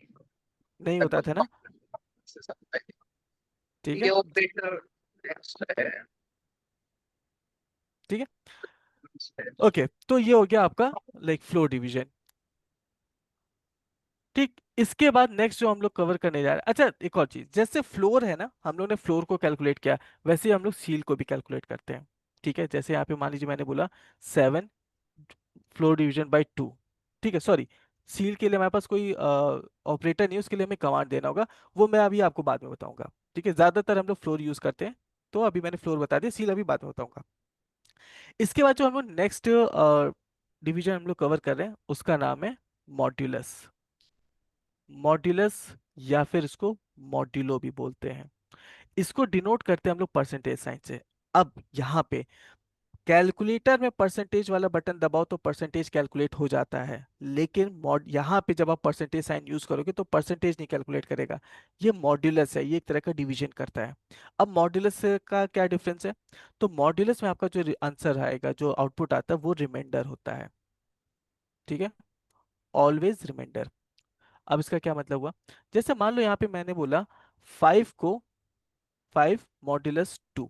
नहीं होता लगभग था ना। से सकता है। ठीक ये है। ऑपरेटर है। ठीक है। ओके, तो ये हो गया आपका लाइक फ्लो डिवीजन। ठीक, इसके बाद नेक्स्ट जो हम लोग कवर करने जा रहे हैं, अच्छा एक और चीज, जैसे फ्लोर है ना, हम लोग ने फ्लोर को कैलकुलेट किया, वैसे ही हम लोग सील को भी कैलकुलेट करते हैं। ठीक है, जैसे यहाँ पे मान लीजिए मैंने बोला 7 फ्लोर डिवीजन बाई 2। ठीक है, सॉरी, सील के लिए हमारे पास कोई ऑपरेटर नहीं है, उसके लिए हमें कमांड देना होगा, वो मैं अभी आपको बाद में बताऊंगा। ठीक है, ज्यादातर हम लोग फ्लोर यूज करते हैं, तो अभी मैंने फ्लोर बता दिया, सील अभी बाद में बताऊंगा। इसके बाद जो हम लोग नेक्स्ट डिवीजन हम लोग कवर कर रहे हैं उसका नाम है मॉड्यूलस। मॉड्यूलस या फिर इसको मॉड्यूलो भी बोलते हैं। इसको डिनोट करते हैं हम लोग परसेंटेज साइन से। अब यहाँ पे कैलकुलेटर में परसेंटेज वाला बटन दबाओ तो परसेंटेज कैलकुलेट हो जाता है, लेकिन मॉड यहाँ पे जब आप परसेंटेज साइन यूज करोगे तो परसेंटेज नहीं कैलकुलेट करेगा। ये मॉड्यूलस है, ये एक तरह का डिवीजन करता है। अब मॉड्यूलस का क्या डिफरेंस है? तो मॉड्यूलस में आपका जो आंसर आएगा, जो आउटपुट आता है, वो रिमाइंडर होता है। ठीक है, ऑलवेज रिमाइंडर। अब इसका क्या मतलब हुआ? जैसे मान लो यहाँ पे मैंने बोला 5 को 5 मॉड्यूलस 2,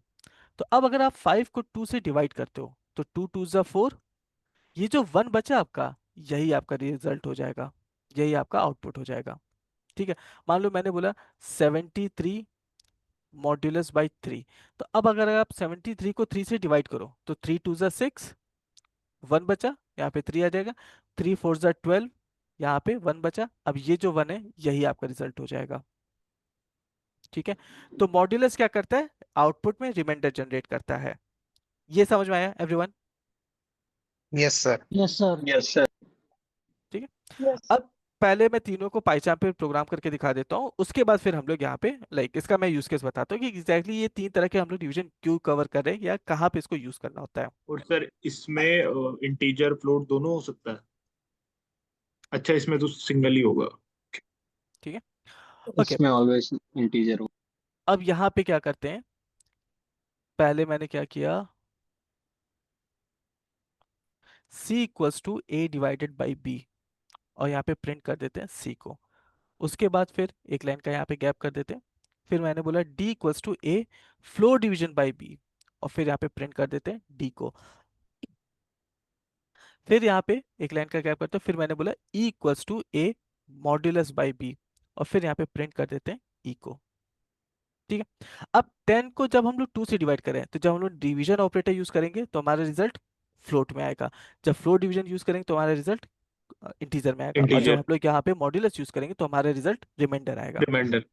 तो अब अगर आप 5 को 2 से डिवाइड करते हो तो 2 2 जा 4, ये जो 1 बचा आपका, यही आपका रिजल्ट हो जाएगा, यही आपका आउटपुट हो जाएगा। ठीक है, मान लो मैंने बोला 73 मॉड्यूलस बाई 3, तो अब अगर आप 73 को 3 से डिवाइड करो तो 3 2 जा 6, 1 बचा, यहाँ पे 3 आ जाएगा, 3 4 जा 12, यहाँ पे 1 बचा, अब ये जो 1 है यही आपका रिजल्ट हो जाएगा। ठीक है, तो मॉड्यूलस क्या करता है? आउटपुट में रिमाइंडर जनरेट करता है। ये समझ में आया everyone? Yes sir. Yes sir. Yes sir. ठीक है, यस। अब पहले मैं तीनों को पाइचार्ट पे प्रोग्राम करके दिखा देता हूँ, उसके बाद फिर हम लोग यहाँ पे लाइक इसका मैं यूज केस बताता हूँ कि एग्जैक्टली ये 3 तरह के हम लोग डिवीजन क्यों कवर कर रहे हैं या कहाँ पे इसको यूज करना होता है। और सर इसमें इंटीजर फ्लोट दोनों हो सकता है? अच्छा, इसमें तो सिंगल ही होगा। ठीक है, ओके। इसमें ऑलवेज इंटीजर हो। अब यहाँ पे क्या करते हैं, पहले मैंने क्या किया, c equals to a divided by b, और यहाँ पे प्रिंट कर देते हैं c को। उसके बाद फिर एक लाइन का यहाँ पे गैप कर देते हैं, फिर मैंने बोला d equals to a floor division by b, और फिर यहाँ पे प्रिंट कर देते हैं d को। फिर यहाँ पे एक लाइन का गैप करते हैं, फिर मैंने बोला e equals to a modulus by b, और फिर यहाँ पे प्रिंट कर देते हैं e को। ठीक है, अब 10 को जब हम लोग 2 से डिवाइड करें तो जब हम लोग डिवीजन ऑपरेटर यूज करेंगे तो हमारा रिजल्ट फ्लोट में आएगा, जब फ्लोट डिवीजन यूज करेंगे तो हमारा रिजल्ट इंटीजर में आएगा, और जब इंटीजर हम लोग यहाँ पे मॉड्यूलस यूज करेंगे तो हमारा रिजल्ट रिमाइंडर आएगा। रिमाइंडर।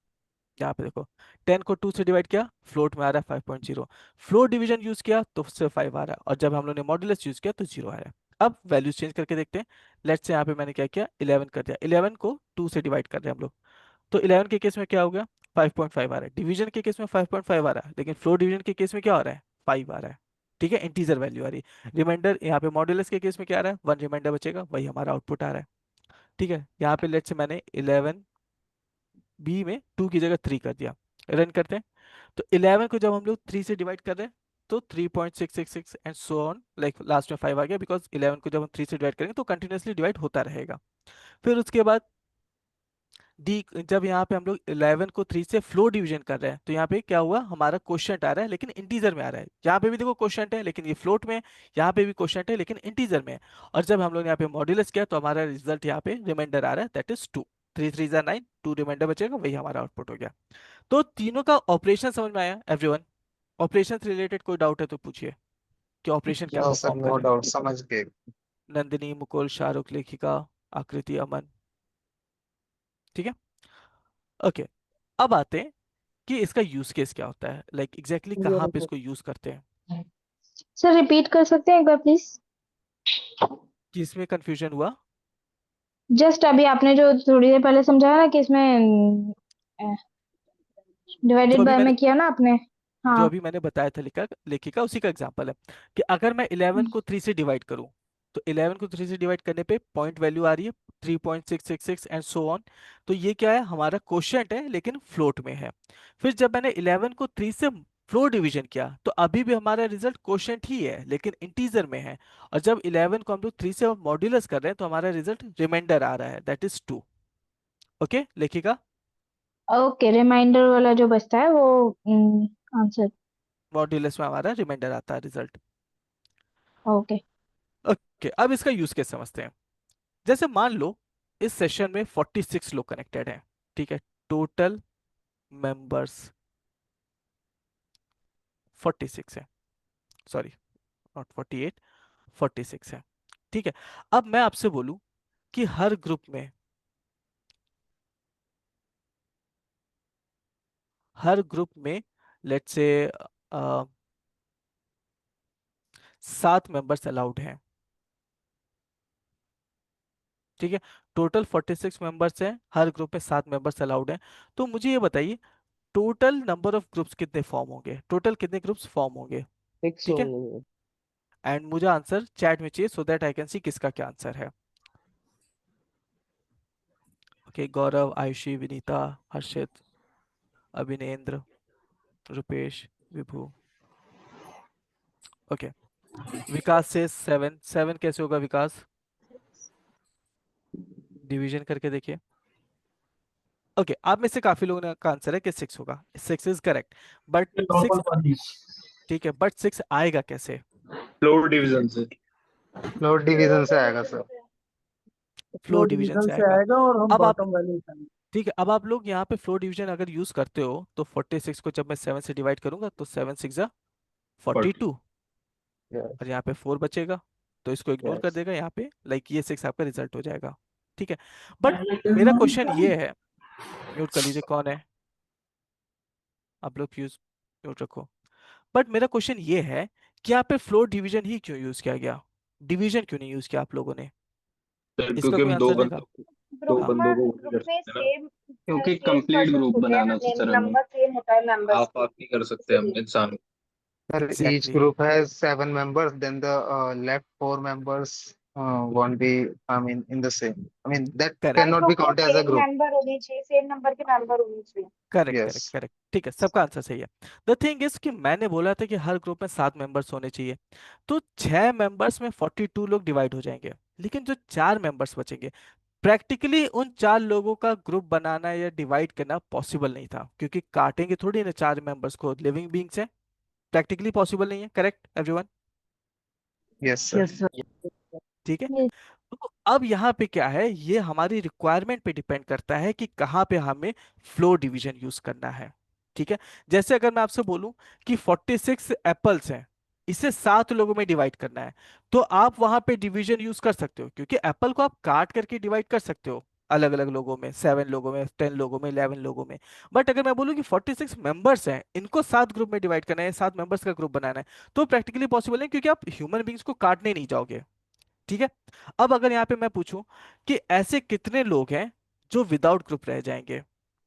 यहाँ पे देखो 10 को 2 से डिवाइड किया, फ्लोट में आ रहा है 5.0, फ्लोट डिवीजन यूज किया तो उससे 5 आ रहा है, और जब हम लोग ने मॉड्यूलस यूज किया तो 0 आया। अब वैल्यूज चेंज करके देखते हैं। लेट्स से यहाँ पे मैंने क्या किया, 11 कर दिया, 11 को 2 से डिवाइड कर रहे हैं हम लोग, तो 11 के केस में क्या हो गया, 5.5 आ रहा है। डिवीजन के केस में 5.5 आ रहा है, लेकिन फ्लोर डिवीजन के केस में क्या आ रहा है, 5 आ रहा है। ठीक है, इंटीजर वैल्यू आ रही है। रिमाइंडर यहाँ पे मॉड्यूलस के केस में क्या आ रहा है, 1 रिमाइंडर बचेगा, वही हमारा आउटपुट आ रहा है। ठीक है, यहाँ पे लेट्स से मैंने 11 बी में 2 की जगह 3 कर दिया, रन करते हैं। तो 11 को जब हम लोग 3 से डिवाइड कर रहे हैं तो 3.666 and so on, like last में 5 आ गया, बिकॉज 11 को जब हम 3 से डिवाइड करेंगे तो कंटिन्यूसली डिवाइड होता रहेगा। फिर उसके बाद डी, जब यहाँ पे हम लोग 11 को 3 से फ्लोर डिवीजन कर रहे हैं तो यहाँ पे क्या हुआ, हमारा क्वोशिएंट आ रहा है लेकिन इंटीजर में आ रहा है। यहाँ पे भी देखो क्वोशिएंट है लेकिन ये फ्लोट में है, यहाँ पे भी क्वोशिएंट है लेकिन इंटीजर में है, और जब हम लोग यहाँ पे मॉड्यूलस किया तो हमारा रिजल्ट यहाँ पे रिमाइंडर आ रहा है, दैट इज 2। 3 3 जा 9, 2 रिमाइंडर बचेगा, वही हमारा आउटपुट हो गया। तो तीनों का ऑपरेशन समझ में आया एवरीवन? ऑपरेशन से रिलेटेड कोई डाउट है तो पूछिए कि ऑपरेशन क्या नो सर, परफॉर्म कर नो रहे डाउट, समझ गए। हैं। नंदिनी, मुकुल, शाहरुख, लेखिका, आकृति, अमन। ठीक है, ओके। अब आते हैं कि इसका यूज केस क्या होता है, लाइक एग्जैक्टली कहाँ पे इसको यूज करते हैं। सर रिपीट कर सकते हैं एक बार प्लीज? कि इसमें कंफ्यूजन हुआ? जस्ट अभी आपने जो थोड़ी देर पहले समझाया ना कि इसमें जो डिवाइडेड अभी बाय मैंने में किया ना आपने। जो हाँ। अभी मैंने बताया था लेखिका लेखिका, उसी का एग्जांपल है कि अगर मैं 11 को 3 से डिवाइड करूं तो 11 को 3 से डिवाइड करने पे पॉइंट वैल्यू आ रही है 3.666 एंड सो ऑन। तो ये क्या है, हमारा क्वोशिएंट है लेकिन फ्लोट में है। फिर जब मैंने 11 को 3 से फ्लोर डिवीजन किया तो अभी भी हमारा रिजल्ट क्वोशिएंट ही है लेकिन इंटीजर में है। और जब 11 को हम लोग 3 से मॉड्यूलस कर रहे हैं तो हमारा रिजल्ट रिमाइंडर आ रहा है, दैट इज 2। ओके, लिखिएगा। ओके, रिमाइंडर वाला जो बचता है वो आंसर। मॉड्यूलस में हमारा रिमाइंडर आता है रिजल्ट। ओके। ओके, अब इसका यूज केस समझते हैं। जैसे मान लो इस सेशन में 46 लोग कनेक्टेड हैं, ठीक है, टोटल मेंबर्स 46 है, सॉरी नॉट 48, 46 है, ठीक है। अब मैं आपसे बोलूं कि हर ग्रुप में लेट्स से 7 मेंबर्स अलाउड हैं, ठीक है। टोटल 46 मेंबर्स हैं, हर ग्रुप में 7 मेंबर्स अलाउड हैं। तो मुझे ये बताइए टोटल नंबर ऑफ ग्रुप्स कितने फॉर्म होंगे, टोटल कितने ग्रुप्स फॉर्म होंगे, ठीक है। एंड मुझे आंसर चैट में चाहिए so that I can see किसका क्या आंसर है। ओके, गौरव, आयुषी, विनीता, हर्षित, अभिनेंद्र, रुपेश, विभू। ओके, विकास से 7 7 कैसे होगा विकास, डिवीजन करके देखिए। ओके, आप में से काफी लोगों ने का आंसर है कि 6 होगा, 6 इज करेक्ट, बट 6, ठीक है, बट 6 आएगा कैसे, फ्लोर डिवीजन से। फ्लोर डिवीजन से आएगा sir. Floor floor division division से से आएगा। आएगा और हम अब आप, बॉटम वैल्यू निकालेंगे। ठीक है, अब आप लोग यहाँ पे फ्लोर डिवीजन अगर यूज करते हो तो 46 को जब मैं 7 से डिवाइड करूंगा तो 7 6 42 यस और यहाँ पे 4 बचेगा, तो इसको इग्नोर कर यस देगा यहाँ पे, लाइक ये 6 आपका रिजल्ट हो जाएगा, ठीक है। बट मेरा क्वेश्चन ये है, म्यूट कर लीजिए, कौन है आप लोग, फ्यूज म्यूट रखो। बट मेरा क्वेश्चन ये है कि यहाँ पे फ्लोर डिवीजन ही क्यों यूज किया गया, डिवीजन क्यों नहीं यूज किया आप लोगों ने, सर इसका क्योंकि कोई हम दो आंसर देगा। दो हाँ, बंदों को ग्रुप कर में सकते हैं ना। सेम क्योंकि सेम कंप्लीट पर्सन ग्रुप होते हैं, बनाना था सर हमें, नंबर सेम होता है मेंबर्स आप की, नहीं कर सकते हम इसीलिए। इंसान। Sir, each exactly, group has 7 members, then the left 4 members won't be, I mean, in the same. I mean, that her correct cannot be group में counted as a same group. Member होने चाहिए, सेम नंबर के मेंबर होने चाहिए। Correct correct Yes. करेक्ट, ठीक है, सबका आंसर सही है। द थिंग इज कि मैंने बोला था कि हर ग्रुप में 7 मेंबर्स होने चाहिए, तो 6 मेंबर्स में 42 लोग डिवाइड हो जाएंगे, लेकिन जो 4 मेंबर्स बचेंगे, प्रैक्टिकली उन 4 लोगों का ग्रुप बनाना या डिवाइड करना पॉसिबल नहीं था, क्योंकि काटेंगे थोड़ी ना 4 मेंबर्स को, लिविंग बीइंग्स हैं, प्रैक्टिकली पॉसिबल नहीं है, correct everyone, Yes, sir. Yes sir. ठीक है। तो अब यहाँ पे क्या है, ये हमारी रिक्वायरमेंट पे डिपेंड करता है कि कहाँ पे हमें फ्लो डिवीजन यूज करना है, ठीक है। जैसे अगर मैं आपसे बोलूं कि 46 एप्पल्स हैं, इसे 7 लोगों में डिवाइड करना है, तो आप वहां पे डिवीजन यूज कर सकते हो, क्योंकि एप्पल को आप काट करके डिवाइड कर सकते हो अलग अलग लोगों में, 7 लोगों में, 10 लोगों में, 11 लोगों में। बट अगर मैं बोलूं कि 46 मेंबर्स हैं, इनको 7 ग्रुप में डिवाइड करना है, 7 मेंबर्स का ग्रुप बनाना है, तो प्रैक्टिकली पॉसिबल नहीं, क्योंकि आप ह्यूमन बींग्स को काटने नहीं जाओगे, ठीक है। अब अगर यहाँ पे मैं पूछूं कि ऐसे कितने लोग हैं जो विदाउट ग्रुप रह जाएंगे,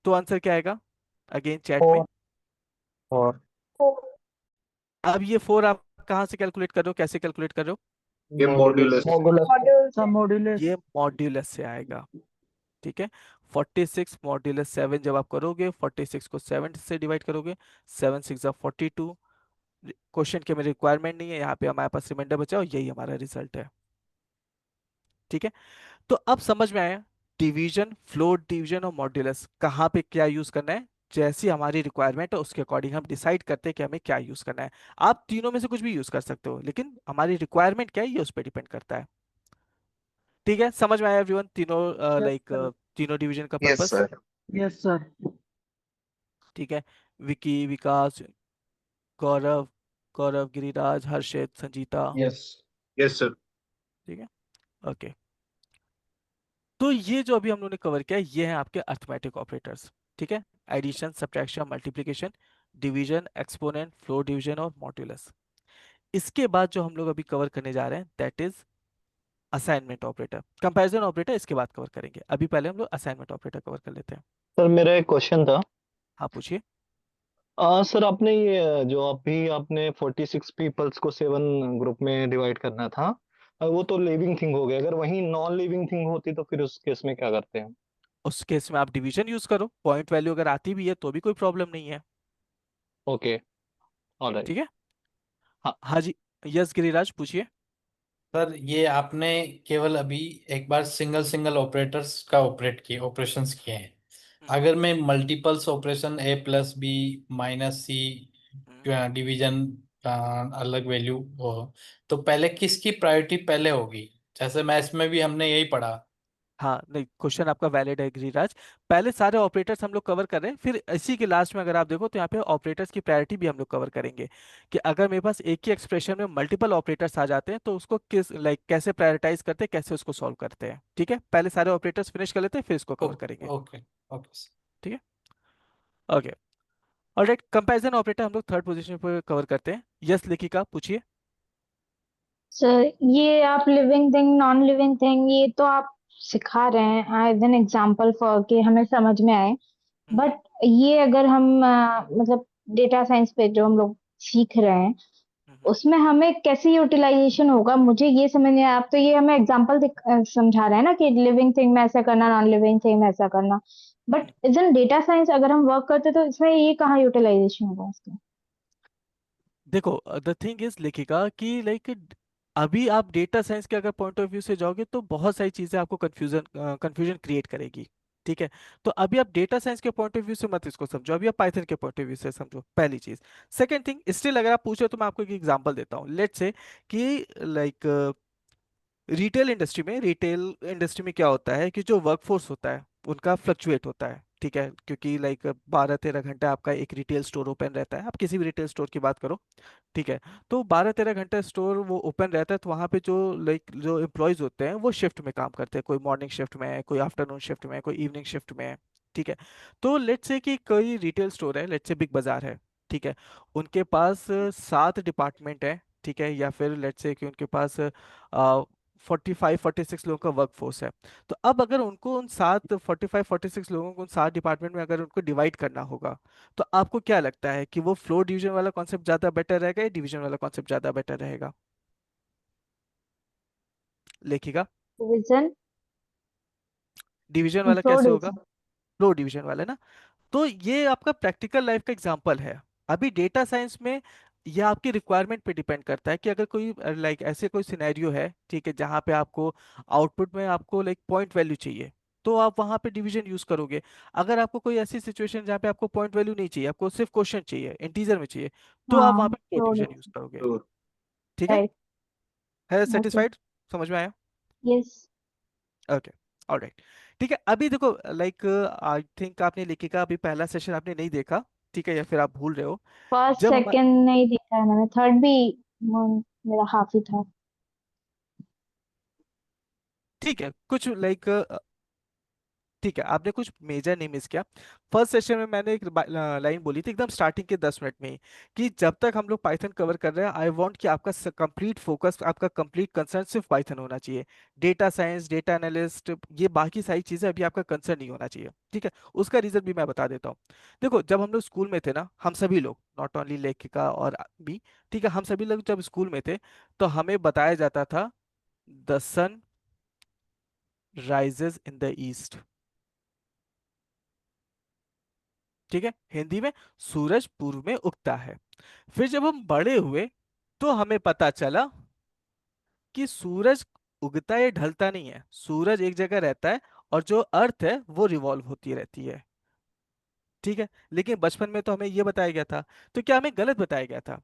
तो आंसर क्या आएगा, अगेन चैट में। 4 अब ये 4 आप कहाँ से कैलकुलेट कर रहे हो, कैसे कैलकुलेट कर रहे हो, ये modulus. Modulus module sir modulus. ये मॉड्यूलस से आएगा, ठीक है। 46 मॉड्यूलस 7 जब आप करोगे, 46 को 7 से डिवाइड करोगे, 7 6 42। क्वेश्चन के में रिक्वायरमेंट नहीं है, यहाँ पे हमारे पास रिमाइंडर बचा और यही हमारा रिजल्ट है, ठीक है। तो अब समझ में आया डिवीजन, फ्लोट डिवीजन और मॉड्यूलस कहाँ पे क्या यूज करना है, जैसी हमारी रिक्वायरमेंट है उसके अकॉर्डिंग हम डिसाइड करते हैं कि हमें क्या यूज करना है। आप तीनों में से कुछ भी यूज कर सकते हो, लेकिन हमारी रिक्वायरमेंट क्या है ये उस पर डिपेंड करता है, ठीक है। समझ में आया एवरीवन, तीनों यस लाइक सर। तीनों डिवीजन का Yes, purpose, sir. Yes sir. ठीक है। विकी, विकास, गौरव, गौरव, गिरिराज, हर्षित, संजीता, यस यस सर। ठीक है, ओके। तो ये जो अभी हम लोगों ने कवर किया ये है आपके अर्थमेटिक ऑपरेटर्स, ठीक है, addition, subtraction, multiplication, division, exponent, floor division और मॉड्यूलस। इसके बाद जो हम लोग अभी कवर करने जा रहे हैं that is assignment operator, comparison operator इसके बाद कवर करेंगे, अभी पहले हम लोग असाइनमेंट ऑपरेटर कवर कर लेते हैं। सर मेरा एक क्वेश्चन था। हाँ पूछिए। सर आपने ये जो अभी आपने 46 पीपल्स को 7 ग्रुप में डिवाइड करना था, वो तो लिविंग थिंग हो गया, अगर वहीं नॉन लिविंग थिंग होती तो फिर उस केस में क्या करते हैं? उस केस में आप डिवीजन यूज करो, पॉइंट वैल्यू अगर आती भी है तो भी कोई प्रॉब्लम नहीं है। Okay, alright. ठीक है। हाँ हाँ जी, यस गिरिराज पूछिए। सर ये आपने केवल अभी एक बार सिंगल सिंगल ऑपरेटर्स का ऑपरेशंस किए हैं। अगर मैं multiples operation A+B -C division अलग वैल्यू हो, तो पहले किसकी प्रायोरिटी पहले होगी? जैसे मैथ्स में भी हमने यही पढ़ा। हाँ नहीं, क्वेश्चन आपका वैलिड है गिरिराज। पहले सारे ऑपरेटर्स हम लोग कवर कर रहे हैं, फिर इसी के लास्ट में अगर आप देखो तो यहाँ पे ऑपरेटर्स की प्रायोरिटी भी हम लोग कवर करेंगे कि अगर मेरे पास एक ही एक्सप्रेशन में मल्टीपल ऑपरेटर्स आ जाते हैं तो उसको किस कैसे प्रायोरिटाइज करते हैं, कैसे उसको सॉल्व करते हैं। ठीक है, पहले सारे ऑपरेटर्स फिनिश कर लेते हैं फिर इसको कवर करेंगे। Okay okay. ठीक है, ओके। ऑलराइट, कंपैरिजन ऑपरेटर हम लोग थर्ड पोजीशन पर कवर करते हैं। यस लेखिका पूछिए। सर ये आप living thing non living thing ये तो आप सिखा रहे हैं एज एन एग्जांपल फॉर कि हमें समझ में आए, बट ये अगर हम मतलब डेटा साइंस पे जो हम लोग सीख रहे हैं उसमें हमें कैसे यूटिलाइजेशन होगा, मुझे ये समझ नहीं आया। आप तो ये हमें एग्जांपल समझा रहे हैं ना कि लिविंग थिंग में ऐसा करना, नॉन लिविंग थिंग में ऐसा करना, but is in data science अगर हम वर्क करते तो इसमें ये कहाँ यूटिलाइजेशन होगा इसका? देखो द थिंग इज लेखिका कि अभी आप डेटा साइंस के अगर पॉइंट ऑफ व्यू से जाओगे तो बहुत सारी चीजें आपको कंफ्यूजन क्रिएट करेगी। ठीक है, तो अभी आप डेटा साइंस के पॉइंट ऑफ व्यू से मत इसको समझो, अभी आप पाइथन के पॉइंट ऑफ व्यू से समझो, पहली चीज। सेकंड थिंग, स्टिल अगर आप पूछो तो मैं आपको एक एग्जांपल देता हूँ। लेट्स से कि रिटेल इंडस्ट्री में क्या होता है कि जो वर्कफोर्स होता है उनका फ्लक्चुएट होता है। ठीक है, क्योंकि 12-13 घंटे आपका एक रिटेल स्टोर ओपन रहता है, आप किसी भी रिटेल स्टोर की बात करो। ठीक है, तो 12-13 घंटे स्टोर वो ओपन रहता है, तो वहाँ पे जो एम्प्लॉयज होते हैं वो शिफ्ट में काम करते हैं, कोई मॉर्निंग शिफ्ट में है, कोई आफ्टरनून शिफ्ट में है, कोई इवनिंग शिफ्ट में है। ठीक है, तो लेट्स से कि कोई रिटेल स्टोर है, लेट्स से बिग बाजार है। ठीक है, उनके पास 7 डिपार्टमेंट है। ठीक है, या फिर लेट्स से कि उनके पास 45-46 लोगों का वर्कफोर्स है। तो अब अगर उनको उन 45-46 लोगों को उन 7 डिपार्टमेंट में अगर उनको डिवाइड करना होगा, तो आपको क्या लगता है कि वो फ्लोर डिवीजन वाला कॉन्सेप्ट ज्यादा बेटर रहेगा या डिवीजन वाला कॉन्सेप्ट ज्यादा बेटर रहेगा? लेखिका, डिवीजन, डिवीजन वाला फ्लोर कैसे होगा? डिवीजन। फ्लोर डिवीजन वाला ना। तो ये आपका प्रैक्टिकल लाइफ का एग्जांपल है। अभी डेटा साइंस में यह आपकी रिक्वायरमेंट पे डिपेंड करता है कि अगर कोई ऐसे कोई सिनेरियो है, ठीक है, जहाँ पे आपको आउटपुट में आपको पॉइंट वैल्यू चाहिए, तो आप वहां पे डिवीजन यूज करोगे। अगर आपको कोई ऐसी सिचुएशन जहाँ पे आपको पॉइंट वैल्यू नहीं चाहिए, आपको सिर्फ क्वेश्चन चाहिए, इंटीजर में चाहिए, तो आप वहां हाँ पे floor floor division use division. करोगे। तो ठीक राइट। है ओके। सेटिस्फाइड? समझ में आया? यस। Okay, alright. ठीक है, अभी देखो आई थिंक आपने लेखिका अभी पहला सेशन आपने नहीं देखा। ठीक है, या फिर आप भूल रहे हो। फर्स्ट जब हम सेकंड नहीं देखा है मैंने, थर्ड भी मेरा हाफ ही था। ठीक है, कुछ ठीक है, आपने कुछ मेजर नहीं मिस किया। फर्स्ट सेशन में मैंने एक लाइन बोली थी एकदम स्टार्टिंग के 10 मिनट में ही कि जब तक हम लोग पाइथन कवर कर रहे हैं, आई वांट कि आपका कंप्लीट फोकस, आपका कंप्लीट कंसर्न सिर्फ पाइथन होना चाहिए। डेटा साइंस, डेटा एनालिस्ट, ये बाकी सारी चीजें अभी आपका कंसर्न नहीं होना चाहिए। ठीक है, उसका रीजन भी मैं बता देता हूँ। देखो, जब हम लोग स्कूल में थे ना, हम सभी लोग, नॉट ओनली लेखिका और भी, ठीक है, हम सभी लोग जब स्कूल में थे तो हमें बताया जाता था the sun rises in the east. ठीक है, हिंदी में सूरज पूर्व में उगता है। फिर जब हम बड़े हुए तो हमें पता चला कि सूरज उगता या ढलता नहीं है, सूरज एक जगह रहता है और जो अर्थ है वो रिवॉल्व होती रहती है। ठीक है, लेकिन बचपन में तो हमें ये बताया गया था, तो क्या हमें गलत बताया गया था?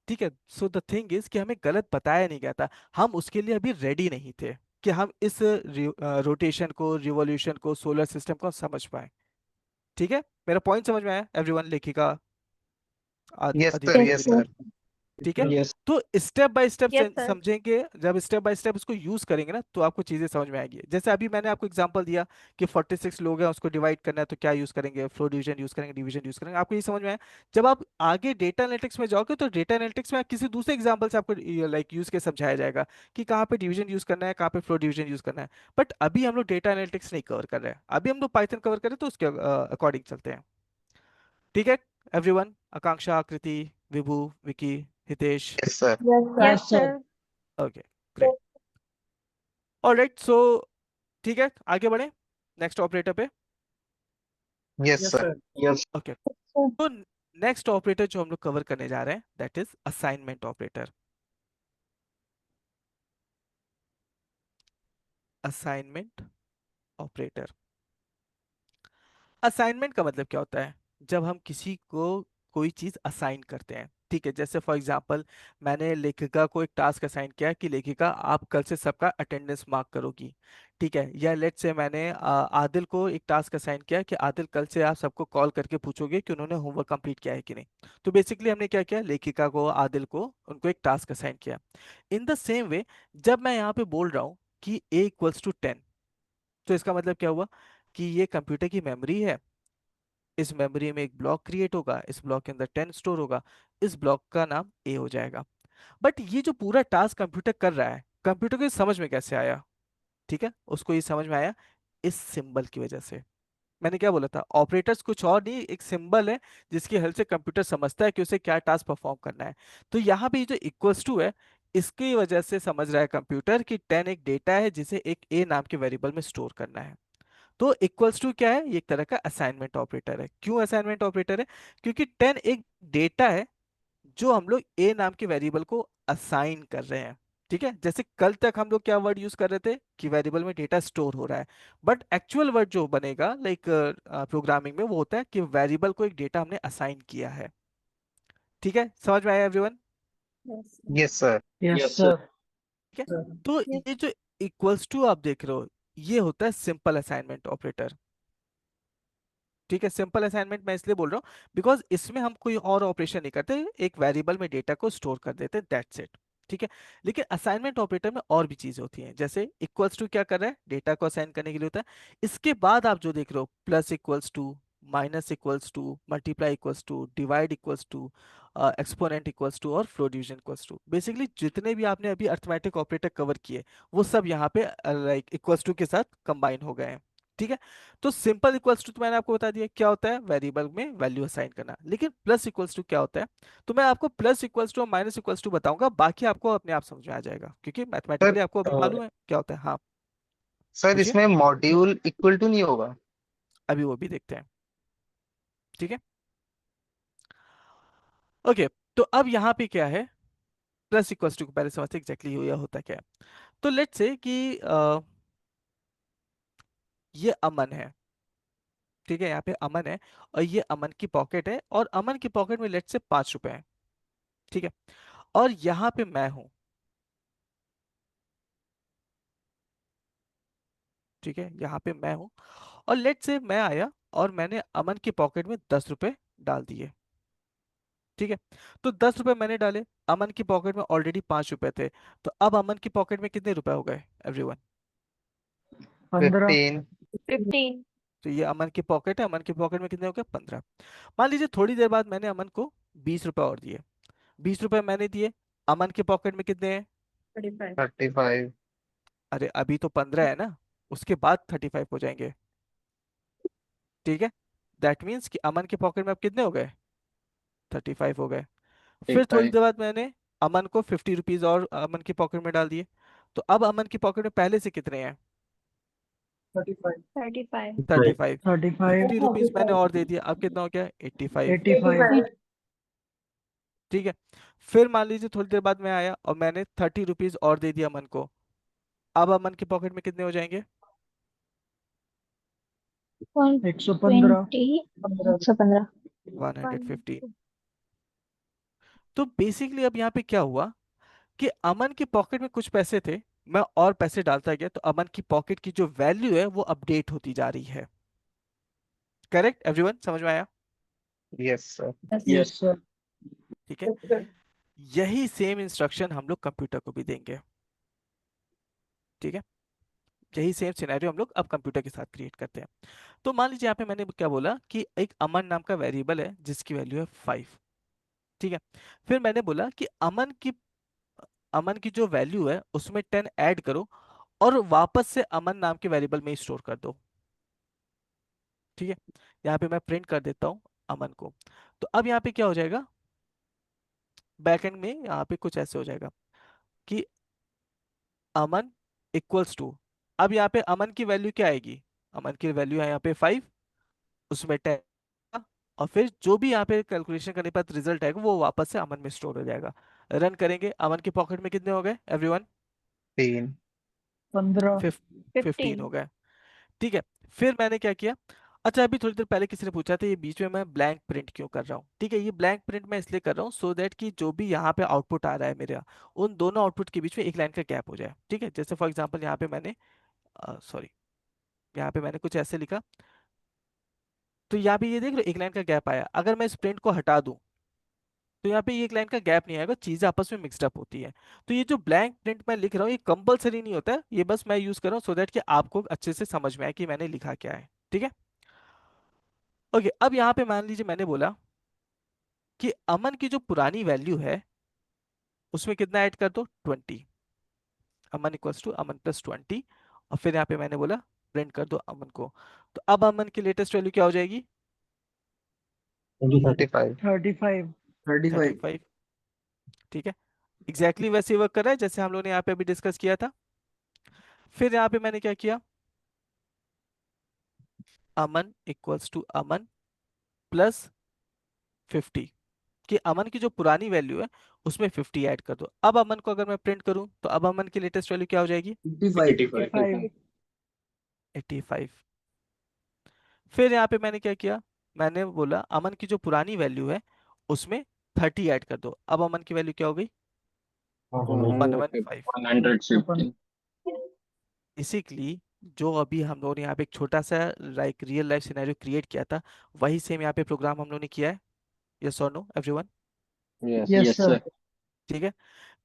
ठीक है, सो द थिंग इज कि हमें गलत बताया नहीं गया था, हम उसके लिए अभी रेडी नहीं थे कि हम इस रोटेशन को, रिवॉल्यूशन को, सोलर सिस्टम को समझ पाए। ठीक है, मेरा पॉइंट समझ में आया एवरीवन? लेखिका, yes sir, Aditya, yes yes sir. लेखिका। ठीक है, यस। तो step by step yes sir. समझेंगे, जब स्टेप बाय स्टेप उसको यूज करेंगे ना तो आपको चीजें समझ में आएगी। जैसे अभी मैंने आपको एग्जांपल दिया कि 46 लोग हैं, उसको डिवाइड करना है तो क्या यूज करेंगे, फ्लो डिवीजन यूज करेंगे, डिवीजन यूज करेंगे, आपको ये समझ में आया। जब आप आगे डेटा एनालिटिक्स में जाओगे तो डेटा एनालिटिक्स में किसी दूसरे एग्जाम्पल से आपको यूज के समझाया जाएगा कि कहाँ पे डिवीजन यूज करना है, कहाँ पे फ्लो डिवीजन यूज करना है। बट अभी हम लोग डेटा एनालिटिक्स नहीं कवर कर रहे हैं, अभी हम लोग पाइथन कवर कर रहे हैं, तो उसके अकॉर्डिंग चलते हैं। ठीक है everyone, Akanksha, Akriti, Vibhu, Vicky, Hitesh. Yes sir. Yes sir. Yes yes sir. Sir. Okay, great. Alright, so ठीक है, आगे बढ़े नेक्स्ट ऑपरेटर पे। Yes yes sir. Sir. Okay, तो नेक्स्ट ऑपरेटर जो हम लोग कवर करने जा रहे हैं that is assignment operator. Assignment operator, assignment का मतलब क्या होता है? जब हम किसी को कोई चीज असाइन करते हैं, ठीक है, जैसे फॉर एग्जांपल मैंने लेखिका को एक टास्क असाइन किया कि लेखिका आप कल से सबका अटेंडेंस मार्क करोगी, ठीक है। या लेट्स से मैंने आदिल को एक टास्क असाइन किया कि आदिल कल से आप सबको कॉल करके पूछोगे कि उन्होंने होमवर्क कंप्लीट किया है कि नहीं। तो बेसिकली हमने क्या किया, लेखिका को, आदिल को, उनको एक टास्क असाइन किया। इन द सेम वे जब मैं यहाँ पे बोल रहा हूँ कि a = 10, तो इसका मतलब क्या हुआ कि ये कंप्यूटर की मेमोरी है, इस मेमोरी में एक ब्लॉक क्रिएट होगा, इस ब्लॉक के अंदर 10 स्टोर होगा, इस ब्लॉक का नाम ए हो जाएगा। बट ये जो पूरा टास्क कंप्यूटर कर रहा है, कंप्यूटर को ये समझ में कैसे आया? ठीक है, उसको ये समझ में आया इस सिंबल की वजह से। मैंने क्या बोला था, ऑपरेटर्स कुछ और नहीं, एक सिंबल है जिसकी हेल्प से कंप्यूटर समझता है कि उसे क्या टास्क परफॉर्म करना है। तो यहाँ पे ये जो इक्वल्स टू है, इसकी वजह से समझ रहा है कंप्यूटर कि 10 एक डेटा है जिसे एक ए नाम के वेरिएबल में स्टोर करना है। तो इक्वल्स टू क्या है, ये एक तरह का असाइनमेंट ऑपरेटर है। क्यों असाइनमेंट ऑपरेटर है? क्योंकि 10 एक डेटा है जो हम लोग ए नाम के वेरिएबल को असाइन कर रहे हैं। ठीक है, जैसे कल तक हम लोग क्या वर्ड यूज कर रहे थे कि वेरिएबल में डेटा स्टोर हो रहा है, बट एक्चुअल वर्ड जो बनेगा लाइक प्रोग्रामिंग में वो होता है कि वेरिएबल को एक डेटा हमने असाइन किया है। ठीक है, समझ में आया everyone? Yes sir. Yes sir. ठीक है, तो ये जो इक्वल्स टू आप देख रहे हो, ये होता है सिंपल असाइनमेंट ऑपरेटर। ठीक है, सिंपल असाइनमेंट मैं इसलिए बोल रहा हूँ बिकॉज इसमें हम कोई और ऑपरेशन नहीं करते, एक वेरिएबल में डेटा को स्टोर कर देते हैं, दैट्स इट। ठीक है, लेकिन असाइनमेंट ऑपरेटर में और भी चीजें होती हैं, जैसे इक्वल्स टू क्या कर रहा है, डेटा को असाइन करने के लिए होता है। इसके बाद आप जो देख रहे हो, plus equals to, minus equals to, multiply equals to, divide equals to, exponent equals to और floor division equals to, basically जितने भी आपने अभी अर्थमेटिक ऑपरेटर कवर किए वो सब यहाँ पे लाइक इक्वल्स टू के साथ कंबाइन हो गए हैं। ठीक है, तो सिंपल इक्वल्स टू तो मैंने आपको बता दिया क्या होता है, वेरिएबल में वैल्यू असाइन करना। लेकिन प्लस इक्वल्स टू क्या होता है, तो मैं आपको प्लस इक्वल्स टू और माइनस इक्वल्स टू बताऊंगा, बाकी आपको अपने आप समझ में आ जाएगा क्योंकि सर मैथमेटिकली आपको अभी मालूम है क्या होता है। हाँ, सर पूछिए। इसमें मॉड्यूल इक्वल टू नहीं होगा? अभी वो भी देखते हैं। ठीक है, ओके, तो अब यहाँ पे क्या है, प्लस इक्वल्स टू को पहले समझते एग्जैक्टली ये होता क्या है। तो लेट्स से कि ये अमन है। ठीक है, यहाँ पे अमन है और ये अमन की पॉकेट है और अमन की पॉकेट में लेट्स से 5 रुपए है। ठीक है, और यहाँ पे मैं हूं। ठीक है, यहाँ पे मैं हूँ और लेट से मैं आया और मैंने अमन की पॉकेट में 10 रुपए डाल दिए। ठीक है, तो 10 रुपए मैंने डाले, अमन की पॉकेट में ऑलरेडी 5 रुपए थे, तो अब अमन की पॉकेट में कितने रुपए हो गए एवरीवन? 15। 15। 15। तो ये अमन की पॉकेट है, अमन की पॉकेट में कितने हो गए? 15। मान लीजिए थोड़ी देर बाद मैंने अमन को 20 रुपए और दिए, 20 रुपए मैंने दिए, अमन के पॉकेट में कितने हैं? 35। 35। अरे अभी तो 15 है ना, उसके बाद 35 हो जाएंगे। ठीक है, दैट मीन्स कि अमन के पॉकेट में अब कितने हो गए? 35 हो गए। फिर थोड़ी 35। देर बाद मैंने अमन को 50 रुपीज और अमन की पॉकेट में डाल दिए, तो अब अमन की पॉकेट में पहले से कितने हैं? 35। 35। 35। 35। 50 रुपीज मैंने और दे दिया, अब कितना हो गया? 85। 85। 85। ठीक है, फिर मान लीजिए थोड़ी देर बाद मैं आया और मैंने 30 रुपीज और दे दिया अमन को, अब अमन की पॉकेट में कितने हो जाएंगे? 115। 115। 115। तो बेसिकली अब यहाँ पे क्या हुआ कि अमन की पॉकेट में कुछ पैसे थे, मैं और पैसे डालता गया तो अमन की पॉकेट की जो वैल्यू है वो अपडेट होती जा रही है। करेक्ट एवरीवन, समझ में आया? Yes sir. Yes sir. ठीक है, यही सेम इंस्ट्रक्शन हम लोग कंप्यूटर को भी देंगे। ठीक है, यही सेम सिनेरियो हम लोग अब कंप्यूटर के साथ क्रिएट करते हैं। तो मान लीजिए यहाँ पे मैंने क्या बोला कि एक अमन नाम का वेरिएबल है जिसकी वैल्यू है 5। ठीक है, फिर मैंने बोला कि अमन की जो वैल्यू है उसमें 10 ऐड करो और वापस से अमन नाम के वेरिएबल में ही स्टोर कर दो। ठीक है, यहाँ पे मैं प्रिंट कर देता हूँ अमन को। तो अब यहाँ पे क्या हो जाएगा, बैकएंड में यहाँ पे कुछ ऐसे हो जाएगा कि अमन इक्वल्स टू, अब यहाँ पे अमन की वैल्यू क्या आएगी? अमन की वैल्यू है यहाँ पे 5, उसमें 10, और फिर जो भी यहाँ पे कैलकुलेशन करने के बाद रिजल्ट आएगा वो वापस से अमन में स्टोर हो जाएगा। रन करेंगे, अमन के पॉकेट में कितने हो गए एवरीवन? 3। 15। 15 हो गए। ठीक है, फिर मैंने क्या किया? अच्छा, अभी थोड़ी देर पहले किसी ने पूछा था ये बीच में मैं ब्लैंक प्रिंट क्यों कर रहा हूँ? ठीक है, ये ब्लैंक प्रिंट मैं इसलिए कर रहा हूँ सो दैट कि जो भी यहाँ पे आउटपुट आ रहा है मेरा, उन दोनों आउटपुट के बीच में एक लाइन का गैप हो जाए। ठीक है, जैसे फॉर एग्जांपल यहाँ पे मैंने सॉरी, यहाँ पे मैंने कुछ ऐसे लिखा, तो यहाँ पे ये देख लो एक लाइन का गैप आया। अगर मैं इस प्रिंट को हटा दूं तो यहाँ पे ये एक लाइन का गैप नहीं आएगा, चीजें आपस में मिक्सड अप होती है। तो ये जो ब्लैंक प्रिंट मैं लिख रहा हूँ ये कंपलसरी नहीं होता है, ये बस मैं यूज कर रहा हूँ सो दैट कि आपको अच्छे से समझ में आए कि मैंने लिखा क्या है। ठीक है, ओके। अब यहाँ पे मान लीजिए मैंने बोला कि अमन की जो पुरानी वैल्यू है उसमें कितना ऐड कर दो? 20। अमन इक्वल्स टू अमन प्लस 20, और फिर यहाँ पे मैंने बोला प्रिंट कर दो अमन को। तो अब अमन की लेटेस्ट वैल्यू क्या हो जाएगी? 35। 35। 35। 35। ठीक है, एग्जैक्टली वैसे वर्क कर रहा है जैसे हम लोगों ने यहाँ पे अभी डिस्कस किया था। फिर यहाँ पे मैंने क्या किया? अमन इक्वल्स टू अमन प्लस 50, कि अमन की जो पुरानी वैल्यू है उसमें 50 ऐड कर दो। अब अमन को अगर मैं प्रिंट करूं तो अब अमन की लेटेस्ट वैल्यू क्या हो जाएगी? 85। 85। 85। फिर यहाँ पे मैंने क्या किया? मैंने बोला अमन की जो पुरानी वैल्यू है उसमें 30 ऐड कर दो। अब अमन की वैल्यू क्या हो गई? 115। 150। बेसिकली जो अभी हम लोगों ने यहाँ पे एक छोटा सा like real life scenario create किया था, वही सेम यहाँ पे प्रोग्राम हम लोगों ने किया है। यस और नो एवरीवन? Yes sir. ठीक है,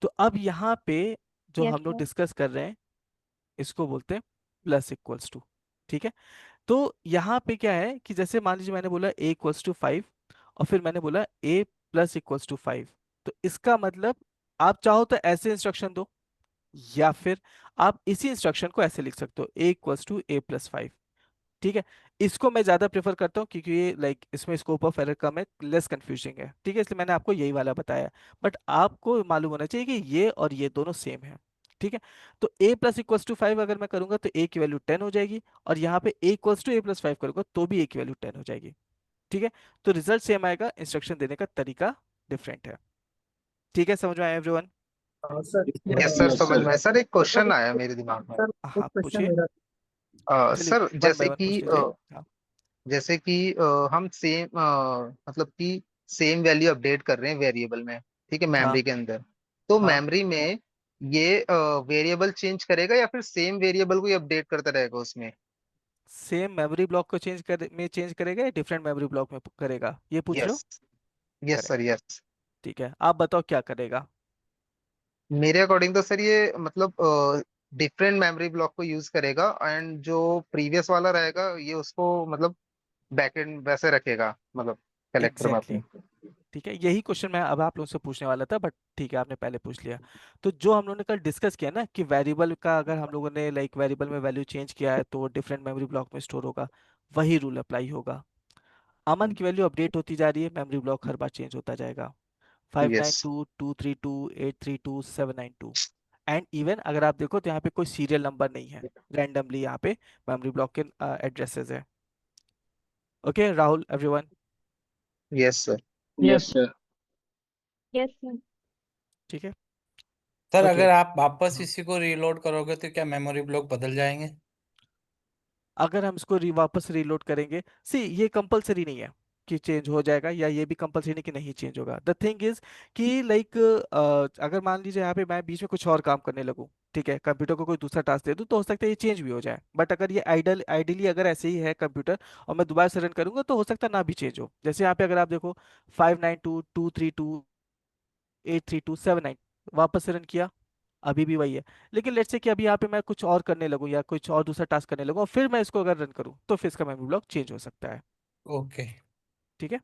तो अब यहाँ पे जो यस हम लोग सर। डिस्कस कर रहे हैं इसको बोलते हैं प्लस इक्वल्स टू। ठीक है, तो यहाँ पे क्या है कि जैसे मान लीजिए मैंने बोला ए इक्वल्स टू 5 और फिर मैंने बोला ए प्लस इक्वल्स टू 5, तो इसका मतलब आप चाहो तो ऐसे इंस्ट्रक्शन दो या फिर आप इसी इंस्ट्रक्शन को ऐसे लिख सकते हो, ए इक्वल्स टू ए प्लस 5। ठीक है, इसको मैं ज्यादा प्रेफर करता हूँ क्योंकि ये लाइक इसमें स्कोप ऑफ एरर कम है, लेस कंफ्यूजिंग है। ठीक है, इसलिए मैंने आपको यही वाला बताया, बट आपको मालूम होना चाहिए कि ये और ये दोनों सेम है। ठीक है, तो a प्लस इक्वल्स टू 5 अगर मैं करूंगा तो a की वैल्यू 10 हो जाएगी, और यहाँ पे a equals to a plus 5 करूंगा तो भी a की वैल्यू 10 हो जाएगी। ठीक है, तो रिजल्ट सेम आएगा, इंस्ट्रक्शन देने का तरीका डिफरेंट है। ठीक है, समझ में आया एवरीवन? सर यस सर, समझ में आया। सर एक क्वेश्चन आया मेरे दिमाग में। सर एक हाँ क्वेश्चन पूछिए। मेरा चलिए सर वन बाय वन पूछ लीजिए। हाँ जैसे कि हम सेम मतलब कि सेम वैल्यू अपडेट कर रहे हैं वेरिएबल में, ठीक है, हाँ मेमोरी के अंदर। तो हाँ, मेमोरी में ये वेरिएबल चेंज करेगा या फिर सेम वेरिएबल को ही अपडेट करता रहेगा उसमें? सेम मेमोरी ब्लॉक को चेंज करेगा या डिफरेंट मेमोरी ब्लॉक में करेगा, ये पूछ रहे यस। हो? Yes correct. Sir, yes. ठीक है, आप बताओ क्या करेगा? मेरे अकॉर्डिंग तो सर ये मतलब डिफरेंट मेमोरी ब्लॉक को यूज करेगा, एंड जो प्रीवियस वाला रहेगा ये उसको मतलब बैकएंड वैसे रखेगा, मतलब कलेक्टर में एग्जैक्टली अपने। exactly. ठीक है, यही क्वेश्चन मैं अब आप लोगों से पूछने वाला था, बट ठीक है आपने पहले पूछ लिया। तो जो हम लोगों ने कल डिस्कस किया ना कि वेरिएबल का अगर हम लोगों ने लाइक वेरिएबल में वैल्यू चेंज किया है तो डिफरेंट मेमोरी ब्लॉक में स्टोर होगा, वही रूल अप्लाई होगा। अमन की वैल्यू अपडेट होती जा रही है, मेमोरी ब्लॉक हर बार चेंज होता जाएगा। Five yes. Nine two 232 832 792, and even अगर आप देखो तो यहाँ पे कोई सीरियल नंबर नहीं है, रैंडमली यहाँ पे मेमोरी ब्लॉक के एड्रेसेस है। Okay Rahul everyone? Yes sir. Yes. Yes sir. ठीक है, सर ओके। अगर आप वापस इसी को रीलोड करोगे तो क्या मेमोरी ब्लॉक बदल जाएंगे? अगर हम इसको वापस रीलोड करेंगे, सी ये कंपलसरी नहीं है कि चेंज हो जाएगा, या ये भी कंपलसरी नहीं कि नहीं चेंज होगा। द थिंग इज कि लाइक अगर मान लीजिए यहाँ पे मैं बीच में कुछ और काम करने लगूँ, ठीक है, कंप्यूटर को कोई दूसरा टास्क दे दूँ, तो हो सकता है ये चेंज भी हो जाए। बट अगर ये आइडियली अगर ऐसे ही है कंप्यूटर और मैं दोबारा से रन करूंगा तो हो सकता है ना भी चेंज हो। जैसे यहाँ पे अगर आप देखो 592 232 832 7 9, वापस से रन किया, अभी भी वही है। लेकिन लेट्स से कि अभी यहाँ पे मैं कुछ और करने लगूँ या कुछ और दूसरा टास्क करने लगूँ और फिर मैं इसको अगर रन करूँ तो फिर इसका मेमोरी ब्लॉक चेंज हो सकता है। ओके। ठीक है,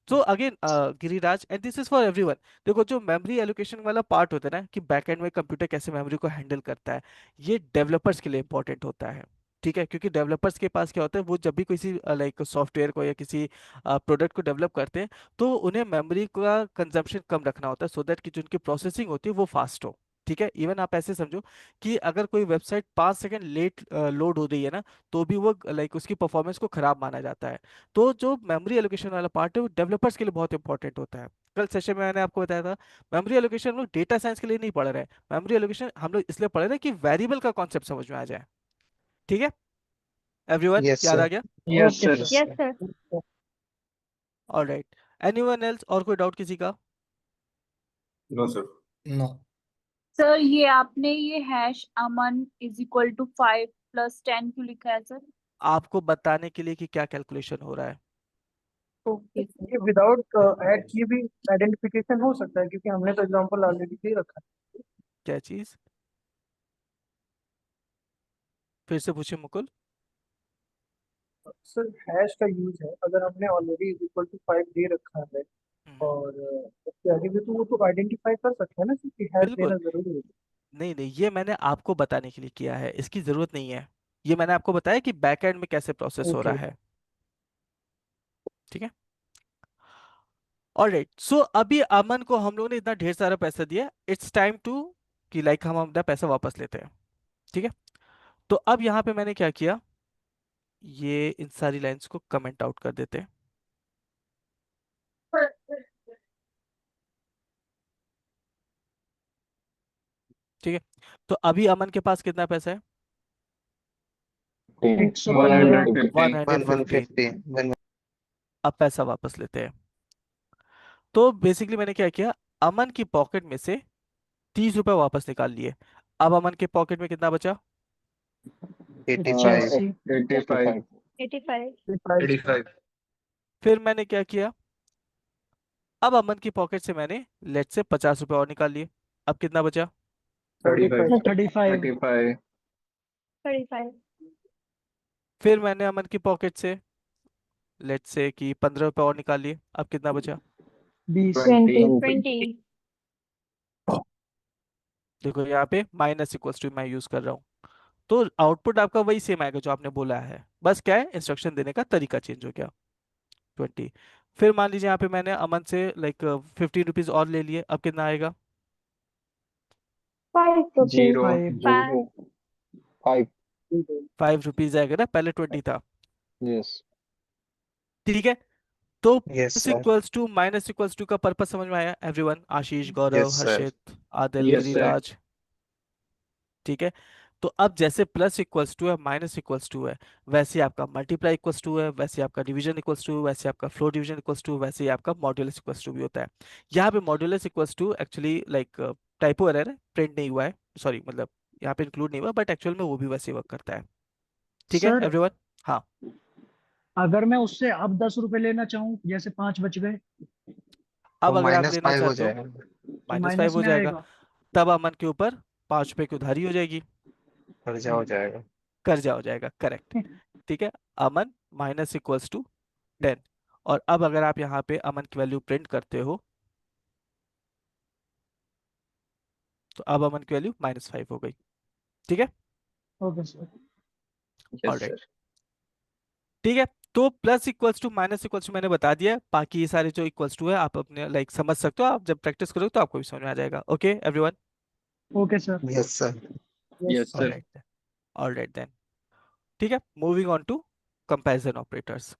तो again Giriraj and this is for everyone. देखो जो मेमोरी एलोकेशन वाला पार्ट होता है ना कि बैकएंड में कंप्यूटर कैसे मेमोरी को हैंडल करता है, ये डेवलपर्स के लिए इंपॉर्टेंट होता है। ठीक है, क्योंकि डेवलपर्स के पास क्या होता है, वो जब भी किसी लाइक सॉफ्टवेयर को या किसी प्रोडक्ट को डेवलप करते हैं तो उन्हें मेमोरी का कंजम्पशन कम रखना होता है सो दैट कि जो उनकी प्रोसेसिंग होती है वो फास्ट हो। ठीक है, इवन आप ऐसे समझो कि अगर कोई वेबसाइट 5 सेकंड लेट लोड हो रही है ना, तो भी वो लाइक उसकी परफॉर्मेंस को खराब माना जाता है। तो जो मेमोरी एलोकेशन वाला पार्ट है वो डेवलपर्स के लिए बहुत इंपॉर्टेंट होता है। कल सेशन में मैंने आपको बताया था, मेमोरी एलोकेशन हम लोग डेटा साइंस के लिए नहीं पढ़ रहे हैं, मेमोरी एलोकेशन हम लोग इसलिए पढ़ रहे हैं कि वेरिएबल का कॉन्सेप्ट समझ में आ जाए। ठीक है एवरीवन, यस याद आ सर। गया? Yes okay sir. Sir. Yes sir. Alright, anyone else, और कोई डाउट किसी का? No sir. नो। सर ये आपने ये hash Aman is equal to 5 + 10 क्यों लिखा है सर? आपको बताने के लिए कि क्या कैलकुलेशन हो रहा है। Okay sir. ये विदाउट ऐड किए भी आइडेंटिफिकेशन हो सकता है, क्योंकि हमने तो एग्जांपल ऑलरेडी दे रखा क्या चीज? फिर से पूछे मुकुल। है। सर हैश का यूज है, अगर हमने ऑलरेडी इज इक्वल टू 5 दे रखा है और उसके आगे भी तो वो तो आइडेंटिफाई कर सकते हैं ना सर कि हैश बिल्कुल, देना जरूरी है। नहीं नहीं, ये मैंने आपको बताने के लिए किया है, इसकी जरूरत नहीं है। ये मैंने आपको बताया कि बैकएंड में कैसे प्रोसेस हो रहा ओके। है। ठीक है, ऑलराइट। सो अभी अमन को हम लोगों ने इतना ढेर सारा पैसा दिया, इट्स टाइम टू कि लाइक हम अपना पैसा वापस लेते हैं। ठीक है, तो अब यहाँ पे मैंने क्या किया, ये इन सारी लाइंस को कमेंट आउट कर देते हैं। ठीक है, तो अभी अमन के पास कितना पैसा है? 150। 115। 150। अब पैसा वापस लेते हैं। तो बेसिकली मैंने क्या किया, अमन की पॉकेट में से 30 रुपए वापस निकाल लिए। अब अमन के पॉकेट में कितना बचा? 85। 85। 85। 85। फिर मैंने क्या किया, अब अमन की पॉकेट से मैंने लेट से 50 रुपए और निकाल लिए। अब कितना बचा? 35। 35। 35। फिर मैंने अमन की पॉकेट से लेट से कि 15 रुपए और निकाल लिए। अब कितना बचा? 20। 20। 20। 20। देखो यहाँ पे माइनस इक्वल्स टू मैं यूज कर रहा हूँ, तो आउटपुट आपका वही सेम आएगा जो आपने बोला है, बस क्या है इंस्ट्रक्शन देने का तरीका चेंज हो गया। 20। फिर मान लीजिए यहाँ पे मैंने अमन से लाइक 15 रुपीज और ले लिए। अब कितना आएगा? 5 rupees। 0। 5। 5। 5 रुपीज आएगा ना, पहले 20 था। यस। ठीक है, तो yes plus sir. Equals to minus equals to का पर्पस समझ में आया everyone? Ashish, Gaurav, yes sir. Harshit, Adil, yes sir. Giriraj. ठीक है, तो अब जैसे प्लस इक्वल्स टू है, माइनस इक्वल्स टू है, वैसे ही आपका मल्टीप्लाई इक्वल्स टू है, वैसे ही आपका डिवीजन इक्वल्स टू, वैसे ही आपका फ्लो डिवीजन इक्वल्स टू, वैसे ही आपका मॉड्यूलस इक्वल्स टू भी होता है। यहाँ पे modulus equals to actually like typo error है, प्रिंट नहीं हुआ है, सॉरी, मतलब यहाँ पे इंक्लूड नहीं हुआ, बट एक्चुअल में वो भी वैसे वर्क करता है। ठीक है सर एवरीवन? हाँ, अगर मैं उससे अब 10 रुपए लेना चाहूँ, जैसे 5 बच गए, तो अब अगर आप लेना -5 हो चाहते हो, जाएगा। तो -5 माइनस हो में जाएगा। आएगा। तब अमन के ऊपर 5 रुपए की उधारी हो जाएगी, कर्जा हो जाएगा। कर्जा हो जाएगा, करेक्ट। ठीक है, अमन माइनस इक्वल्स टू 10। और अब अगर आप यहाँ पे अमन की वैल्यू प्रिंट करते हो, तो अब अमन की वैल्यू -5 हो गई। ठीक है, ओके सर। All right. ठीक है, तो plus equals to minus equals to मैंने बता दिया, बाकी ये सारे जो इक्वल्स टू है आप अपने लाइक समझ सकते हो, आप जब प्रैक्टिस करोगे तो आपको भी समझ में आ जाएगा। Okay everyone? Okay sir. Yes sir. Yes all sir. Right, all right then. ठीक है, moving on to comparison operators.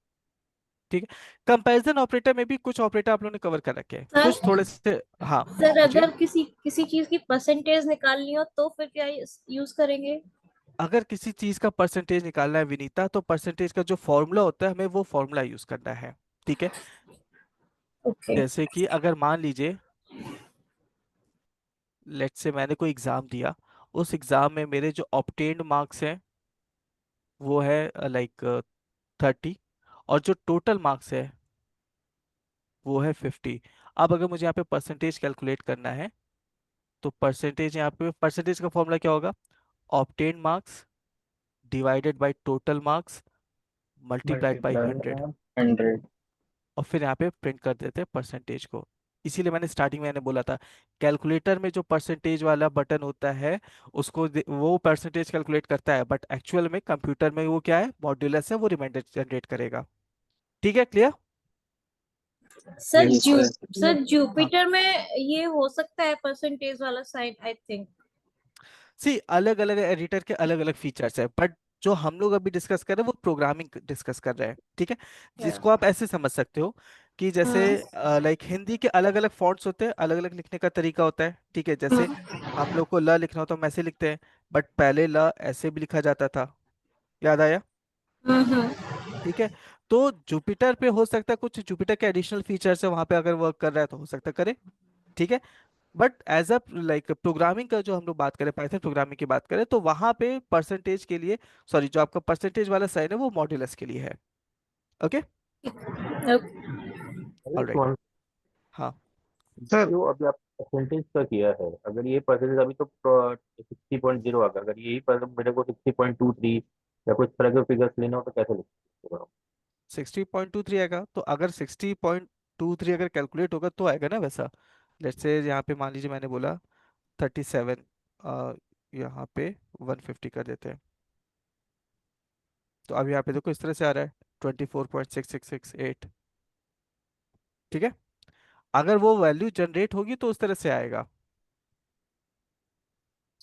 ठीक है, कंपैरिजन ऑपरेटर में भी कुछ ऑपरेटर आप लोगों ने कवर कर रखे हैं, सर कुछ थोड़े से। हाँ सर पूछिए। अगर किसी किसी चीज की परसेंटेज निकालनी हो तो फिर क्या यूज करेंगे? अगर किसी चीज का परसेंटेज निकालना है विनीता, तो परसेंटेज का जो फॉर्मूला होता है हमें वो फॉर्मूला यूज करना है। ठीक है, ओके। जैसे कि अगर मान लीजिए लेट्स से मैंने कोई एग्जाम दिया, उस एग्जाम में मेरे जो ऑब्टेन्ड मार्क्स हैं वो है लाइक 30, और जो टोटल मार्क्स है वो है 50। अब अगर मुझे यहाँ पे परसेंटेज कैलकुलेट करना है, तो परसेंटेज, यहाँ पे परसेंटेज का फॉर्मूला क्या होगा? Obtained marks divided by total marks multiplied by 100, 100। और फिर यहाँ पे प्रिंट कर देते हैं परसेंटेज को। इसीलिए मैंने स्टार्टिंग में मैंने बोला था, कैलकुलेटर में जो परसेंटेज वाला बटन होता है उसको वो परसेंटेज कैलकुलेट करता है, बट एक्चुअल में कंप्यूटर में वो क्या है, मॉड्यूलस है, वो रिमाइंडर जनरेट करेगा। ठीक है, clear? Sir Yes, sir. Sir Jupiter में ये हो सकता है परसेंटेज वाला साइन, आई थिंक। सी अलग अलग एडिटर के अलग अलग फीचर्स है, बट जो हम लोग अभी डिस्कस कर रहे हैं वो प्रोग्रामिंग डिस्कस कर रहे हैं, ठीक है। जिसको आप ऐसे समझ सकते हो कि जैसे लाइक हिंदी के अलग अलग फॉन्ट्स होते हैं, अलग अलग लिखने का तरीका होता है, ठीक है। जैसे हम लोग को ल लिखना हो तो हम ऐसे लिखते हैं, बट पहले ल ऐसे भी लिखा जाता था, याद आया, ठीक है। तो जुपिटर पे हो सकता है कुछ जुपिटर के एडिशनल फीचर्स है, वहां पे अगर वर्क कर रहा है तो हो सकता है करे, ठीक है। But as a like programming का जो हम लोग बात करें, पाइथन प्रोग्रामिंग की बात करें, तो वहां पे परसेंटेज के लिए, सॉरी, जो आपका परसेंटेज वाला साइन है वो मॉड्यूलस के लिए है। ओके, अरे ऑलराइट, कौन हाँ सर जो अभी आप परसेंटेज का किया है, अगर ये परसेंटेज अभी तो 60.0 आ गया, अगर यही पर मेरे को 60.23 या कुछ तरह के फिगर्स लेना हो तो कैसे लिखूंगा? 60.23 आएगा, तो अगर 60.23 अगर कैलकुलेट होगा तो आएगा ना वैसा। लेट्स से यहाँ पे मान लीजिए मैंने बोला 37, यहाँ पे 150 कर देते हैं, तो अब यहाँ पे देखो इस तरह से आ रहा है 24.6668, ठीक है। अगर वो वैल्यू जनरेट होगी तो उस तरह से आएगा।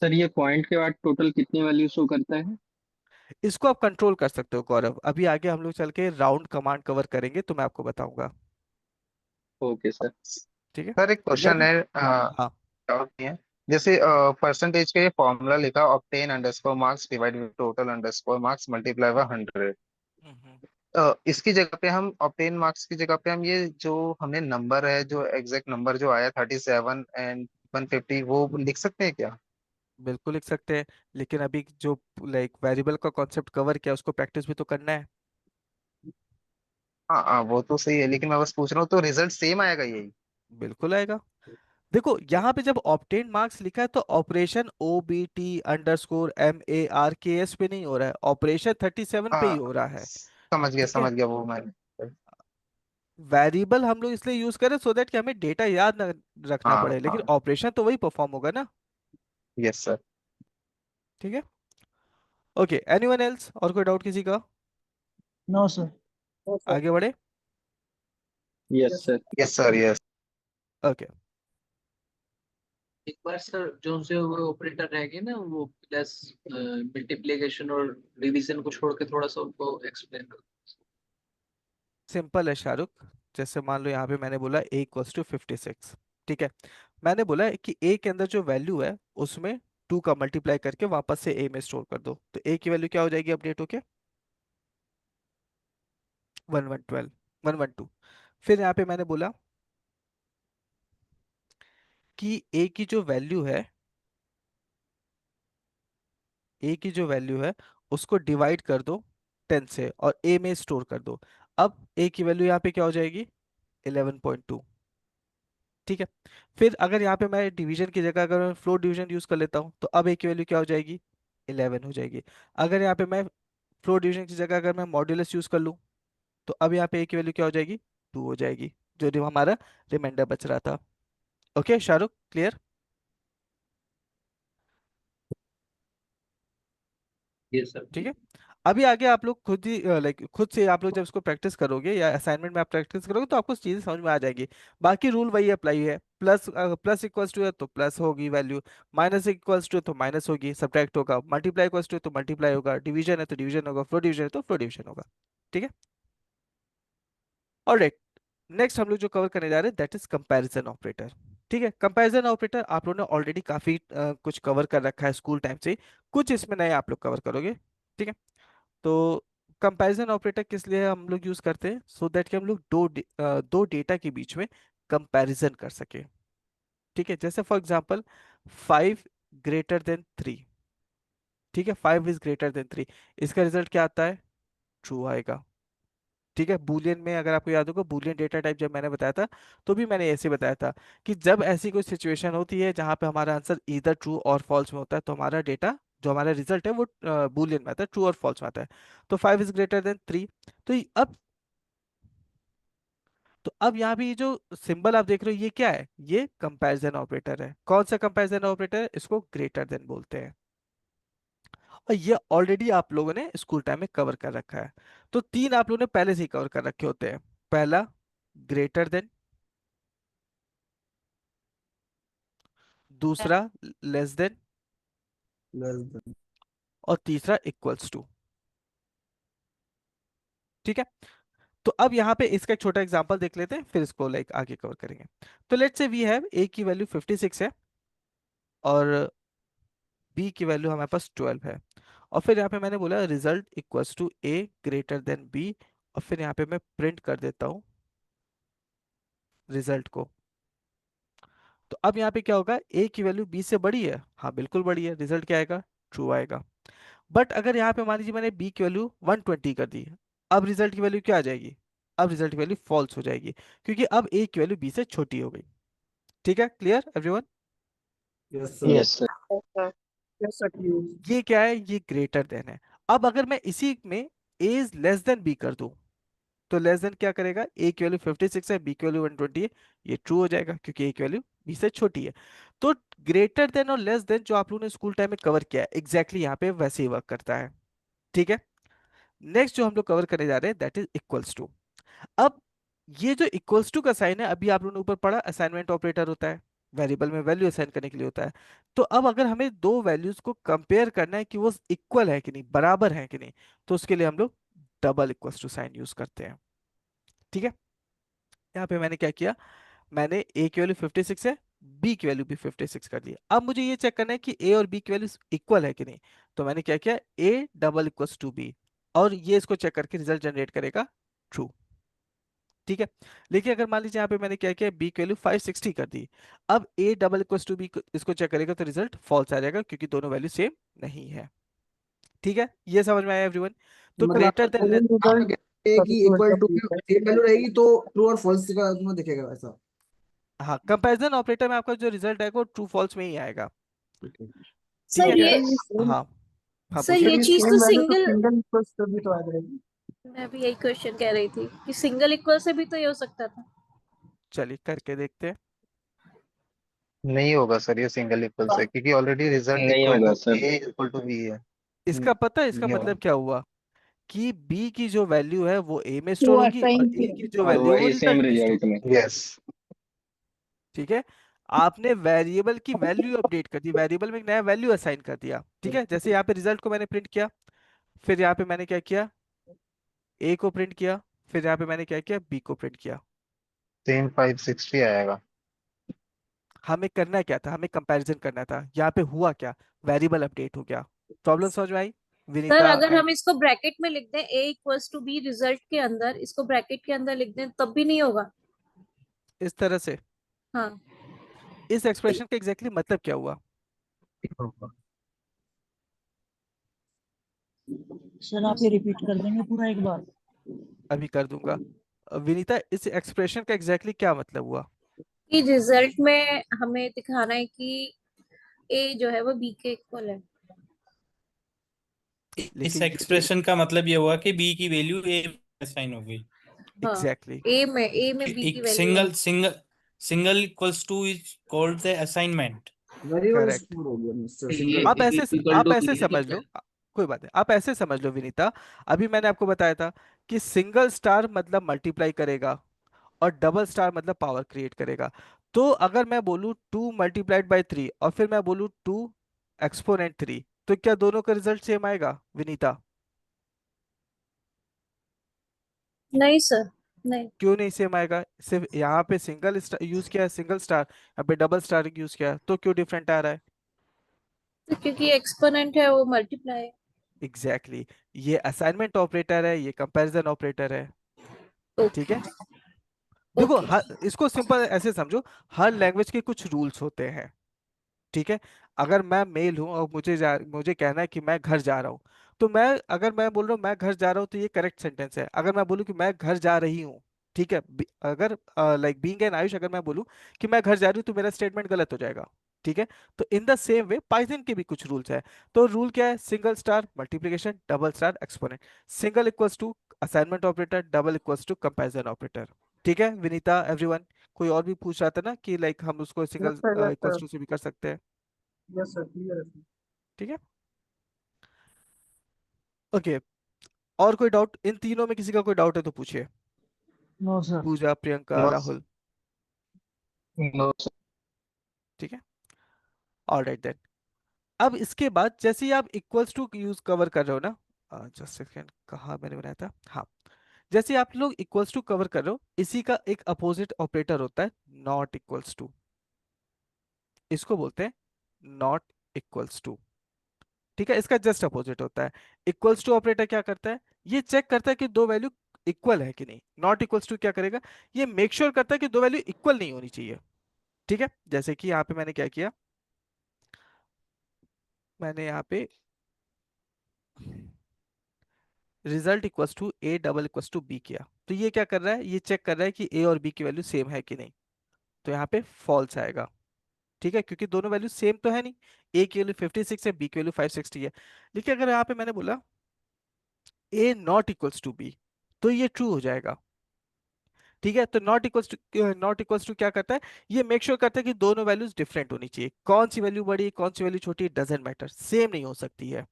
सर ये पॉइंट के बाद टोटल कितनी वैल्यू शो करता है? इसको आप कंट्रोल कर सकते हो गौरव, अभी आगे हम लोग चल के राउंड कमांड कवर करेंगे तो मैं आपको बताऊंगा, ओके सर। ठीक है। सर एक क्लियर क्वेश्चन ना? है, हाँ। डाउट नहीं है। जैसे परसेंटेज का ये फॉर्मूला लिखा, obtain underscore marks divide with total underscore marks multiply by 100। इसकी जगह पे हम ऑब्टेन मार्क्स की जगह पे हम ये जो हमें नंबर है, जो एग्जैक्ट नंबर जो आया 37 एंड 150, वो लिख सकते हैं क्या? बिल्कुल लिख सकते हैं, लेकिन अभी जो लाइक वेरिएबल का कॉन्सेप्ट कवर किया उसको प्रैक्टिस भी तो करना है। हाँ हाँ, वो तो सही है, लेकिन मैं बस पूछ रहा हूँ तो रिजल्ट सेम आएगा यही? बिल्कुल आएगा। देखो यहाँ पे जब ऑब्टेन मार्क्स लिखा है तो operation O B T underscore MARKS पे नहीं हो रहा है, ऑपरेशन 37 पे ही हाँ हो रहा है, ठीक है। समझ गया वो मैं। वेरिएबल हम लोग इसलिए यूज करें सो दैट कि हमें डेटा याद न रखना हाँ पड़े, लेकिन हाँ, ऑपरेशन तो वही परफॉर्म होगा ना, यस सर। ठीक है। ओके, एनीवन एल्स, और कोई डाउट किसी का? No sir. आगे बढ़े। Yes sir. Yes sir yes. Okay, एक बार सर जो से वो ऑपरेटर रह गए ना, वो प्लस मल्टीप्लिकेशन और डिवीजन को छोड़ के थोड़ा सा उनको एक्सप्लेन करो। सिंपल है शाहरुख। जैसे मान लो यहाँ पे मैंने बोला A = 56, ठीक है। मैंने बोला है कि A के अंदर जो वैल्यू है उसमें 2 का मल्टीप्लाई करके वापस से A में स्टोर कर दो, तो A की वैल्यू क्या हो जाएगी अपडेट होके? 1112, 112। फिर यहाँ पे मैंने बोला कि A की जो वैल्यू है उसको डिवाइड कर दो 10 से और A में स्टोर कर दो। अब A की वैल्यू यहाँ पे क्या हो जाएगी? 11.2, ठीक है। फिर अगर यहाँ पे मैं डिवीजन की जगह अगर मैं फ्लोट डिवीजन यूज कर लेता हूँ तो अब A की वैल्यू क्या हो जाएगी? 11 हो जाएगी। अगर यहाँ पे मैं फ्लोट डिवीजन की जगह अगर मैं मॉड्यूलस यूज कर लूँ तो अब यहाँ पे A की वैल्यू क्या हो जाएगी? 2 हो जाएगी, जो हमारा रिमाइंडर बच रहा था। Okay Shahrukh, clear? ये सर ठीक ठीक। है। अभी आगे आप लोग खुद ही लाइक खुद से आप लोग जब इसको प्रैक्टिस करोगे या असाइनमेंट में आप प्रैक्टिस करोगे तो आपको चीजें समझ में आ जाएगी। बाकी रूल वही अप्लाई है, प्लस प्लस इक्वल्स टू है तो प्लस होगी वैल्यू, माइनस इक्वल्स टू है तो माइनस होगी, सब्ट्रैक्ट होगा, मल्टीप्लाई इक्वल्स टू है तो मल्टीप्लाई होगा, डिवीजन है तो डिवीजन होगा, फ्लो डिवीजन है तो फ्लो डिवीजन होगा, ठीक है। ऑलराइट, नेक्स्ट हम लोग जो कवर करने जा रहे हैं दैट इज कंपैरिजन ऑपरेटर, ठीक है। कंपैरिजन ऑपरेटर आप लोगों ने ऑलरेडी काफी कुछ कवर कर रखा है स्कूल टाइम से, कुछ इसमें नए आप लोग कवर करोगे, ठीक है। तो कंपैरिजन ऑपरेटर किस लिए हम लोग यूज करते हैं? सो दैट कि हम लोग दो डेटा के बीच में कंपैरिजन कर सके, ठीक है। जैसे फॉर एग्जांपल 5 > 3, ठीक है, 5 > 3, इसका रिजल्ट क्या आता है? ट्रू आएगा, ठीक है। बूलियन में अगर आपको याद होगा, बूलियन डेटा टाइप जब मैंने बताया था तो भी मैंने ऐसे बताया था कि जब ऐसी कोई सिचुएशन होती है जहां पे हमारा आंसर इधर ट्रू और फॉल्स में होता है तो हमारा डेटा, जो हमारा रिजल्ट है वो बूलियन में आता है, ट्रू और फॉल्स में आता है। तो 5 > 3, तो अब यहाँ भी ये जो सिंबल आप देख रहे हो ये क्या है? ये कंपैरिजन ऑपरेटर है। कौन सा कंपैरिजन ऑपरेटर है? इसको ग्रेटर देन बोलते हैं, और ये ऑलरेडी आप लोगों ने स्कूल टाइम में कवर कर रखा है। तो 3 आप लोगों ने पहले से ही कवर कर रखे होते हैं। पहला ग्रेटर देन, दूसरा लेस देन, और तीसरा इक्वल्स टू। ठीक है, तो अब यहाँ पे इसका एक छोटा एग्जांपल देख लेते हैं, फिर इसको लाइक आगे कवर करेंगे। तो let's say we have a की वैल्यू 56 है और बी की वैल्यू हमारे पास 12 है, और फिर यहाँ पे मैंने बोला result equals to A greater than B, और फिर यहाँ पे मैं प्रिंट कर देता हूँ रिजल्ट को। तो अब यहाँ पे क्या होगा, ए की वैल्यू बी से बड़ी है, हाँ बिल्कुल बड़ी है, रिजल्ट क्या आएगा, ट्रू आएगा। बट अगर यहाँ पे मान लीजिए मैंने बी की वैल्यू 120 कर दी, अब रिजल्ट की वैल्यू क्या आ जाएगी, अब रिजल्ट की वैल्यू फॉल्स हो जाएगी, क्योंकि अब ए की वैल्यू बी से छोटी हो गई। ठीक है, clear everyone? Yes sir. Yes sir. ये क्या है, ये ग्रेटर देन है। अब अगर मैं इसी में ए इज लेस देन बी कर दूं, तो लेस देन क्या करेगा, ए की वैल्यू 56 है, बी की वैल्यू 120 है, ये ट्रू हो जाएगा क्योंकि ए की वैल्यू बी से छोटी है। तो ग्रेटर देन और लेस देन जो आप लोगों ने स्कूल टाइम में कवर किया है, एग्जैक्टली यहाँ पे वैसे ही वर्क करता है। ठीक है, नेक्स्ट जो हम लोग कवर करने जा रहे हैं दैट इज इक्वल्स टू। अब ये जो इक्वल्स टू का साइन है, अभी आप लोगों ने ऊपर पढ़ा असाइनमेंट ऑपरेटर होता है, वेरिएबल में वैल्यू असाइन करने के लिए होता है। तो अब अगर हमें दो वैल्यूज को कंपेयर करना है कि वो इक्वल है कि नहीं, बराबर है कि नहीं, तो उसके लिए हम लोग double equals to sign use करते हैं। ठीक है, यहाँ पे मैंने क्या किया, मैंने ए की वैल्यू 56 है, बी की वैल्यू भी 56 कर दी। अब मुझे ये चेक करना है कि ए और बी की वैल्यू इक्वल है कि नहीं, तो मैंने क्या किया, A double equals to B, और ये इसको चेक करके रिजल्ट जनरेट करेगा ट्रू। ठीक है, लेकिन अगर मान लीजिए यहाँ पे मैंने क्या किया, बी की वैल्यू 560 कर दी, अब A double equals to B इसको चेक करेगा तो रिजल्ट फॉल्स आ जाएगा क्योंकि दोनों वैल्यू सेम नहीं है। ठीक है, ये समझ में आया एवरीवन? तो ग्रेटर देन, रिजल्ट ए की इक्वल टू सेम वैल्यू रहेगी तो ट्रू और फॉल्स का उसमें दिखेगा वैसा। हाँ कंपैरिजन ऑपरेटर में आपका जो रिजल्ट आएगा वो ट्रू फॉल्स में ही आएगा। ठीक सर है, ये हाँ हाँ सर पूछिए। ये चीज तो सिंगल, सिंगल इक्वल्स तो भी तो आ जाएगी। मैं भी यही क्वेश्चन कह रही थी कि सिंगल इक्वल से भी तो ये हो सकता था। चलिए करके देखते हैं। नहीं होगा सर ये सिंगल इक्वल से, क्योंकि ऑलरेडी रिजल्ट नहीं इक्वल होगा to sir. A equal to B है। इसका पता है, इसका नहीं होगा। मतलब क्या हुआ कि बी की जो वैल्यू है वो ए में You स्टोर are होगी और trying ए to. की जो और वैल्यू है वो वही सेम रिजल्ट में स्टोर। रिजल्ट में। यस। ठीक है, आपने वेरिएबल की वैल्यू अपडेट कर दी, वेरिएबल में एक नया वैल्यू असाइन कर दिया। ठीक है, जैसे यहाँ पे रिजल्ट को मैंने प्रिंट किया, फिर यहाँ पे मैंने क्या किया, ए को प्रिंट किया, फिर यहाँ पे मैंने क्या किया, बी को प्रिंट किया। सेम 560 आएगा। हमें करना क्या था, हमें कंपैरिजन करना था, यहाँ पे हुआ क्या, वेरिएबल अपडेट हो गया। प्रॉब्लम समझ में आई सर विनीता? अगर एंड हम इसको ब्रैकेट में लिख दें a equals to B result के अंदर, इसको ब्रैकेट के अंदर लिख दें तब भी नहीं होगा। इस तरह से हाँ इस एक्सप्रेशन का एग्जैक्टली मतलब क्या हुआ? सर आप ये रिपीट कर देंगे पूरा एक बार? अभी कर दूंगा। विनीता इस एक्सप्रेशन का एग्जैक्टली क्या मतलब हुआ? कि रिजल्ट में हमें दिखाना है कि a जो है वो b के इक्वल है। इस लेकिन एक्सप्रेशन का मतलब ये हुआ कि बी की वैल्यू ए असाइन हो गई। हाँ एग्जैक्टली a में b की वैल्यू सिंगल है। Single single equals two is called the assignment. Variable correct. Store हो गया मिस्टर ये सिंगल। आप ऐसे समझ लो, कोई बात नहीं, आप ऐसे समझ लो विनीता, अभी मैंने आपको बताया था कि सिंगल स्टार मतलब मल्टीप्लाई करेगा और डबल स्टार मतलब पावर क्रिएट करेगा। तो अगर मैं बोलूँ 2 × 3 और फिर मैं बोलूँ 2 exponent 3, तो क्या दोनों का रिजल्ट सेम आएगा विनीता? नहीं सर, नहीं। क्यों नहीं सेम आएगा? सिर्फ यहाँ पे सिंगल स्टार यूज किया है, सिंगल स्टार, यहाँ पे डबल स्टार यूज किया है, तो क्यों डिफरेंट आ रहा है? तो क्योंकि एक्सपोनेंट है वो मल्टीप्लाई है। एग्जैक्टली ये असाइनमेंट ऑपरेटर है, ये कंपैरिजन ऑपरेटर है। ठीक है, देखो ओके हर इसको सिंपल ऐसे समझो, हर लैंग्वेज के कुछ रूल्स होते हैं। ठीक है, अगर मैं मेल हूं और मुझे कहना है कि मैं घर जा रहा हूं, तो मैं अगर मैं बोल रहा हूँ मैं घर जा रहा हूँ तो ये करेक्ट सेंटेंस है। अगर मैं बोलूँ कि मैं घर जा रही हूँ, ठीक है, अगर लाइक बीइंग एन आयुष, अगर मैं बोलूँ कि मैं घर जा रही हूँ तो मेरा स्टेटमेंट गलत हो जाएगा। ठीक है, तो in the same way Python के भी कुछ रूल्स है। तो रूल क्या है, single star multiplication, double star exponent, single equals to assignment operator, double equals to comparison operator. ठीक है विनीता, एवरीवन? कोई और भी पूछ रहा था ना कि लाइक हम उसको yes single sir, yes equals sir, to से भी कर सकते हैं। यस सर, क्लियर है। ठीक है, ओके। और कोई डाउट, इन तीनों में किसी का कोई डाउट है तो पूछिए। No sir. Pooja, Priyanka, no Rahul? No ठीक है, ऑलराइट देन। अब इसके बाद जैसे ही आप इक्वल्स टू यूज कवर कर रहे हो ना, जस्ट सेकंड, कहाँ मैंने बनाया था, हाँ, जैसे आप लोग इक्वल्स टू कवर कर रहे हो, इसी का एक अपोजिट ऑपरेटर होता है नॉट इक्वल्स टू। इसको बोलते हैं नॉट इक्वल्स टू। ठीक है, इसका जस्ट अपोजिट होता है। इक्वल्स टू ऑपरेटर क्या करता है, ये चेक करता है कि दो वैल्यू इक्वल है कि नहीं। नॉट इक्वल्स टू क्या करेगा, ये मेक श्योर करता है कि दो वैल्यू इक्वल नहीं होनी चाहिए। ठीक है, जैसे कि यहाँ पे मैंने क्या किया, मैंने यहाँ पे result equals to A double equals to B किया, तो ये क्या कर रहा है, ये चेक कर रहा है कि ए और बी की वैल्यू सेम है कि नहीं। तो यहाँ पे फॉल्स आएगा। ठीक है, क्योंकि दोनों वैल्यू सेम तो है नहीं, ए की वैल्यू 56 है, बी की वैल्यू 560 है। लेकिन अगर यहाँ पे मैंने बोला ए नॉट इक्वल्स टू बी, तो ये ट्रू हो जाएगा। ठीक है, तो नॉट इक्वल्स टू क्या करता है, ये मेक श्योर करता है कि दोनों वैल्यूज डिफरेंट होनी चाहिए। कौन सी वैल्यू बड़ी है, कौन सी वैल्यू छोटी है, डजेंट मैटर, सेम नहीं हो सकती है।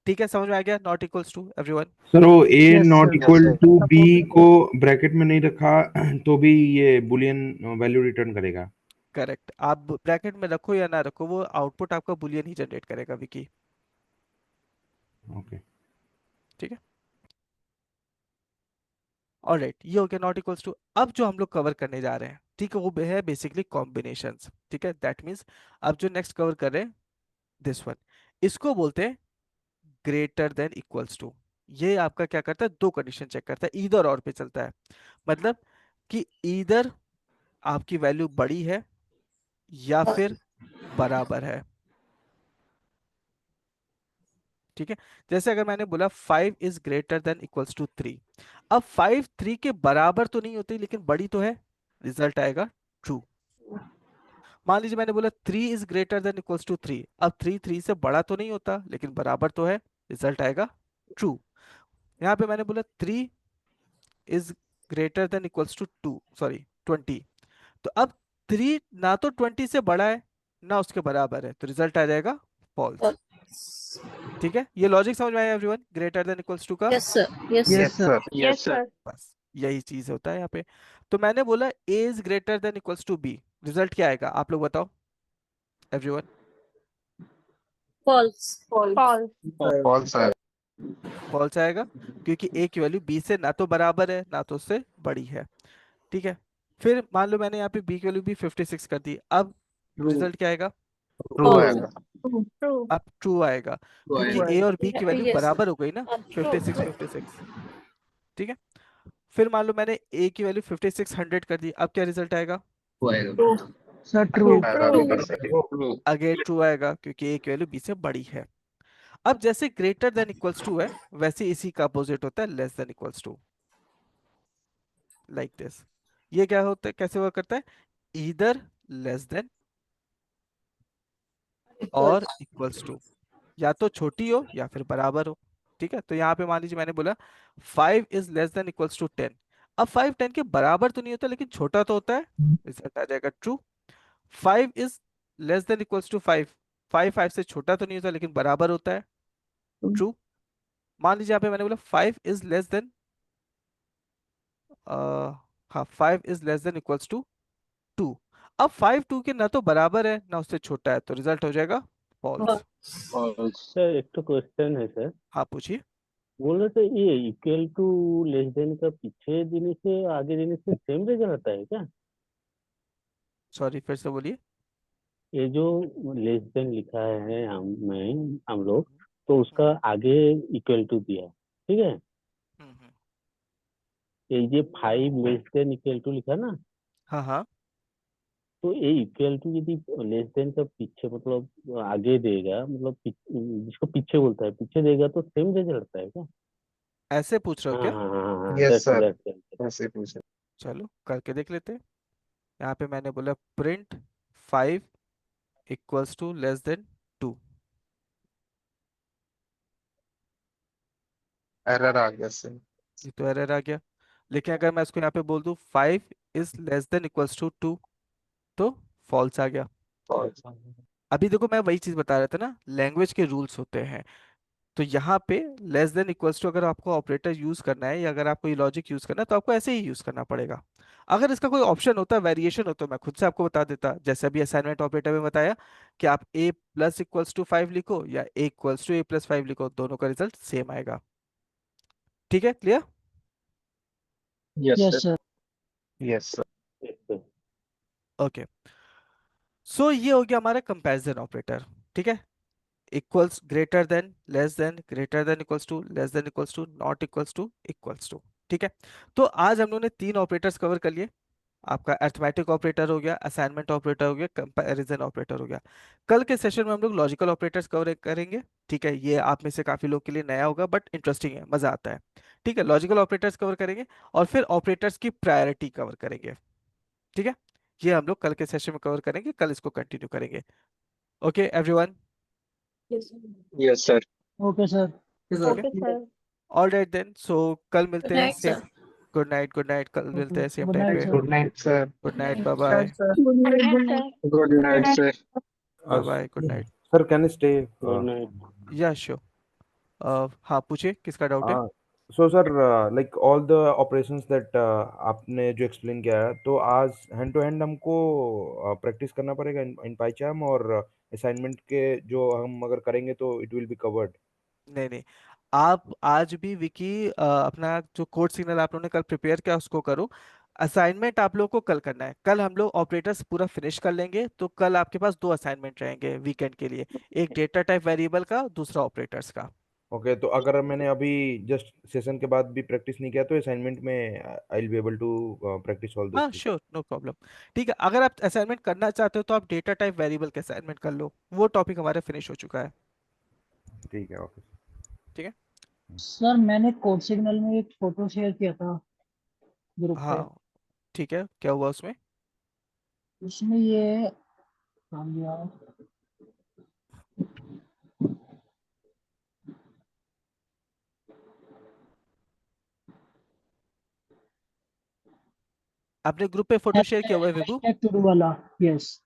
ठीक है, समझ में आ गया not equals to everyone? Sir वो ए yes not sir. Equal sir to B को ब्रैकेट में नहीं रखा तो भी ये बुलियन वैल्यू रिटर्न करेगा? करेक्ट, आप ब्रैकेट में रखो या ना रखो, वो आउटपुट आपका बुलियन ही जनरेट करेगा विकी। ओके। ठीक है, ऑलराइट, ये हो गया नॉट इक्वल्स टू। अब जो हम लोग कवर करने जा रहे हैं, ठीक है, वो है बेसिकली कॉम्बिनेशंस। ठीक है, दैट मीन्स अब जो नेक्स्ट कवर कर रहे हैं दिस वन, इसको बोलते हैं ग्रेटर देन इक्वल्स टू। ये आपका क्या करता है, दो कंडीशन चेक करता है, ईदर और पे चलता है। मतलब कि ईदर आपकी वैल्यू बड़ी है या फिर बराबर है। ठीक है, जैसे अगर मैंने बोला 5 is greater than equals to 3, अब 5 3 के बराबर तो नहीं होती लेकिन बड़ी तो है, रिजल्ट आएगा ट्रू। मान लीजिए मैंने बोला 3 is greater than equals to 3, अब 3 3 से बड़ा तो नहीं होता लेकिन बराबर तो है, रिजल्ट आएगा ट्रू। यहाँ पे मैंने बोला 3 is greater than equals to 2 sorry 20, तो अब 3 ना तो 20 से बड़ा है ना उसके बराबर है, तो रिजल्ट आ जाएगा फॉल्स। ठीक है, ये लॉजिक समझ में आया everyone, greater than equals to का? Yes sir. Yes yes sir. Sir yes sir. बस यही चीज होता है यहाँ पे। तो मैंने बोला a is greater than equals to b, result क्या आएगा आप लोग बताओ एवरीवन? फॉल्स। फॉल्स। फॉल्स है। फॉल्स आएगा, क्योंकि a की वैल्यू b से ना तो बराबर है ना तो उससे बड़ी है। ठीक है, फिर मान लो मैंने यहाँ पे b की वैल्यू भी 56 कर दी, अब रिजल्ट क्या आएगा? ट्रू आएगा। ट्रू। अब ट्रू आएगा, क्योंकि a और b की वैल्यू यस बराबर हो गई ना, ट्रू। 56 56। ठीक है, फिर मान लो मैंने a की वैल्यू 56 100 कर दी, अब क्या रिजल्ट आएगा? Sir true. True. Again true आएगा, क्योंकि a की वैल्यू b से बड़ी है। अब जैसे ग्रेटर देन इक्वल्स टू है, वैसे इसी का अपोजिट होता है less than equals to, like this. ये क्या होता है, कैसे वर्क करता है, ईदर लेस देन और इक्वल्स टू, या तो छोटी हो या फिर बराबर हो। ठीक है, तो यहाँ पे मान लीजिए मैंने बोला 5 is less than equals to 10, अब 5 10 के बराबर तो नहीं होता लेकिन छोटा तो होता है, रिजल्ट आ जाएगा true. 5 is less than equals to 5, 5 5 से छोटा तो नहीं होता लेकिन बराबर होता है, ट्रू। मान लीजिए यहाँ पे मैंने बोला 5 इज लेस देन हाँ 5 is less than equals to 2, अब 5 2 के ना तो बराबर है ना उससे छोटा है, तो रिजल्ट हो जाएगा फॉल्स। सर एक तो क्वेश्चन है सर, हाँ पूछिए। बोल रहे थे ये इक्वल टू लेस देन का पीछे देने से आगे देने से सेम रिजल्ट आता है क्या? सॉरी फिर से बोलिए। ये जो लेस देन लिखा है हम लोग तो उसका आगे इक्वल टू दिया, ठीक है, ये 5 लेस देन इक्वल टू लिखा ना, हाँ हाँ, तो ये इक्वल टू यदि लेस देन का पीछे मतलब आगे देगा, मतलब जिसको पीछे बोलता है पीछे देगा तो सेम रिजल्ट आता है क्या? ऐसे पूछ रहे हो हाँ क्या? हाँ हाँ हाँ, यस that's सर, that's ऐसे पूछे। चलो करके देख लेते हैं। यहाँ पे मैंने बोला print 5 equals to less than 2, error आ गया सर। ये तो एरर आ गया। लेकिन अगर मैं इसको यहाँ पे बोल दूं 5 is less than equals to 2, तो फॉल्स आ गया। अभी देखो मैं वही चीज बता रहा था ना, लैंग्वेज के रूल्स होते हैं। तो यहाँ पे लेस देन इक्वल्स टू अगर आपको ऑपरेटर यूज करना है या अगर आपको ये लॉजिक यूज करना है तो आपको ऐसे ही यूज करना पड़ेगा। अगर इसका कोई ऑप्शन होता, वेरिएशन होता, मैं खुद से आपको बता देता, जैसे अभी असाइनमेंट ऑपरेटर में बताया कि आप a प्लस इक्वल्स टू 5 लिखो या a equals to a plus 5 लिखो, दोनों का रिजल्ट सेम आएगा। ठीक है, clear? Yes sir. Yes sir. Okay, so ये हो गया हमारा कंपैरिजन ऑपरेटर। ठीक है, equals, greater than, less than, greater than equals to, less than equals to, not equals to, equals to. ठीक है, तो आज हम लोगों ने 3 ऑपरेटर्स कवर कर लिए। आपका अरिथमेटिक ऑपरेटर हो गया, असाइनमेंट ऑपरेटर हो गया, कंपैरिजन ऑपरेटर हो गया। कल के सेशन में हम लोग लॉजिकल ऑपरेटर्स कवर करेंगे। ठीक है, ये आप में से काफी लोग के लिए नया होगा बट इंटरेस्टिंग है, मजा आता है। ठीक है, लॉजिकल ऑपरेटर्स कवर करेंगे और फिर ऑपरेटर्स की प्रायोरिटी कवर करेंगे। ठीक है, ये हम लोग कल के सेशन में कवर करेंगे, कल इसको कंटिन्यू करेंगे। Okay everyone? Yes sir. Okay sir. Okay sir. All right then, so कल मिलते हैं night same. Sir. Good night, good night, कल मिलते हैं सेम गुड टाइम नाइट पे। Sir. Good night sir. Good night, bye sir bye, sir good night sir. Good night sir. Bye bye, good night. Sir can stay? Good night. Yeah sure. हाँ पूछिए, किसका डाउट है? So sir like all the operations that आपने जो एक्सप्लेन किया है, तो आज हैंड टू हैंड हमको प्रैक्टिस करना पड़ेगा इन पाइचार्म, और असाइनमेंट के जो हम अगर करेंगे तो इट विल बी कवर्ड। नहीं नहीं, आप आज भी विकी अपना जो कोड सिग्नल आप लोगों ने कल प्रिपेयर किया उसको करो। असाइनमेंट आप लोगों को कल करना है। कल हम लोग ऑपरेटर्स पूरा फिनिश कर लेंगे, तो कल आपके पास 2 असाइनमेंट रहेंगे वीकेंड के लिए, एक डेटा टाइप वेरिएबल का, दूसरा ऑपरेटर्स का। ओके, तो अगर मैंने अभी जस्ट सेशन के बाद भी प्रैक्टिस नहीं किया तो असाइनमेंट में I will be able to practice all this हाँ थिंग। Sure, no problem. ठीक है, अगर आप असाइनमेंट करना चाहते हो तो आप डेटा टाइप वेरिएबल के असाइनमेंट कर लो, वो टॉपिक हमारा फिनिश हो चुका है। ठीक है, ओके। ठीक है, सर मैंने कोड सिग्नल में एक फोटो शेयर किया था ग्रुप पे, हाँ ठीक है, क्या हुआ उसमें? उसमें ये काम दिया। आपने ग्रुप पे फोटो शेयर किया हुआ है विभू? टू डू वाला, यस।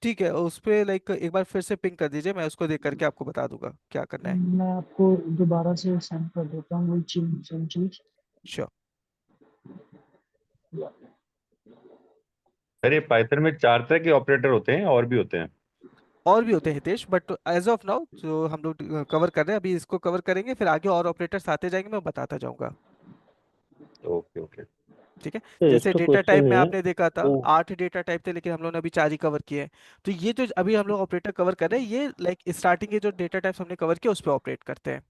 ठीक है, उस पे लाइक एक बार फिर से पिंग कर दीजिए, मैं उसको देख करके आपको बता दूंगा क्या करना है। मैं आपको दोबारा से सेंड कर देता हूँ वही सेम चीज। श्योर। सर ये पाइथन में 4 तरह के ऑपरेटर होते हैं और भी होते हैं? और भी होते हैं Hitesh, but as of now जो हम लोग कवर कर रहे हैं अभी इसको कवर करेंगे, फिर आगे और ऑपरेटर्स आते जाएंगे, मैं बताता जाऊंगा। Okay okay. ठीक है, एक जैसे तो डेटा टाइप क्वेश्चन में है। आपने देखा था वो 8 डेटा टाइप थे, लेकिन हम लोगों ने अभी 4 ही कवर किए हैं। तो ये जो अभी हम लोग ऑपरेटर कवर कर रहे हैं, ये लाइक स्टार्टिंग के जो डेटा टाइप्स हमने कवर किया उस पर ऑपरेट करते हैं।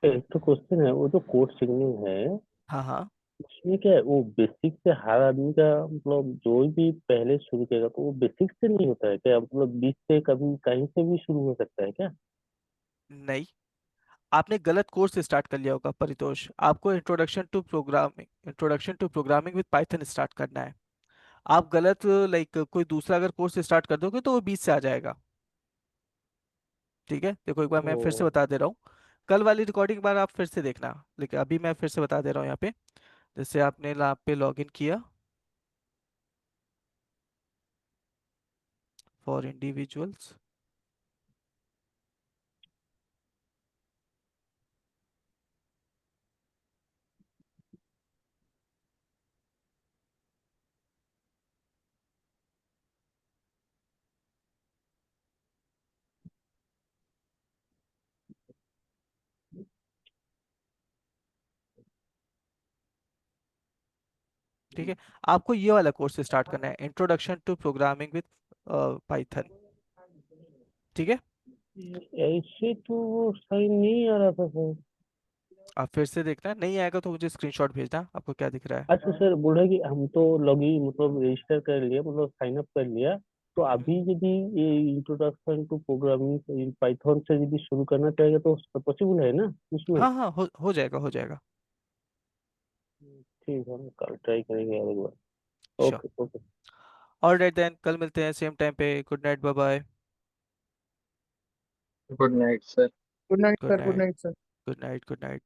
एक तो क्वेश्चन है, वो जो कोड सिग्नल है हाँ हाँ, उसमें क्या है, वो बेसिक से हर आदमी का मतलब जो भी पहले शुरू करेगा तो वो बेसिक से नहीं होता है क्या? मतलब बीच से कभी कहीं से भी शुरू हो सकता है क्या? नहीं, आपने गलत कोर्स स्टार्ट कर लिया होगा परितोष। आपको introduction to programming with Python start करना है। आप गलत लाइक कोई दूसरा अगर कोर्स स्टार्ट कर दोगे तो वो बीच से आ जाएगा। ठीक है, देखो एक बार मैं फिर से ओ बता दे रहा हूँ, कल वाली रिकॉर्डिंग बार आप फिर से देखना, लेकिन अभी मैं फिर से बता दे रहा हूँ यहाँ पे। जैसे आपने लैब पे लॉगिन किया फॉर इंडिविजुअल्स, ठीक है, आपको ये वाला कोर्स स्टार्ट करना है, introduction to programming with Python. ठीक है, ऐसे तो वो सही नहीं आ रहा था सर। आप फिर से देखना, नहीं आएगा तो मुझे स्क्रीनशॉट भेजना आपको क्या दिख रहा है। अच्छा सर, बोल रहे कि हम तो लॉगिन मतलब रजिस्टर कर लिया, मतलब साइन अप कर लिया, तो अभी यदि ये इंट्रोडक्शन टू प्रोग्रामिंग पाइथन से यदि शुरू करना चाहेगा तो पॉसिबल है ना उसमें? हाँ हाँ, हो जाएगा, हो जाएगा। ठीक है, हम कल ट्राई करेंगे और एक बार। Sure. Okay okay. Alright then, कल मिलते हैं सेम टाइम पे। Good night, bye bye. Good night sir. Good night good sir. Good night, night sir. Good night, good night.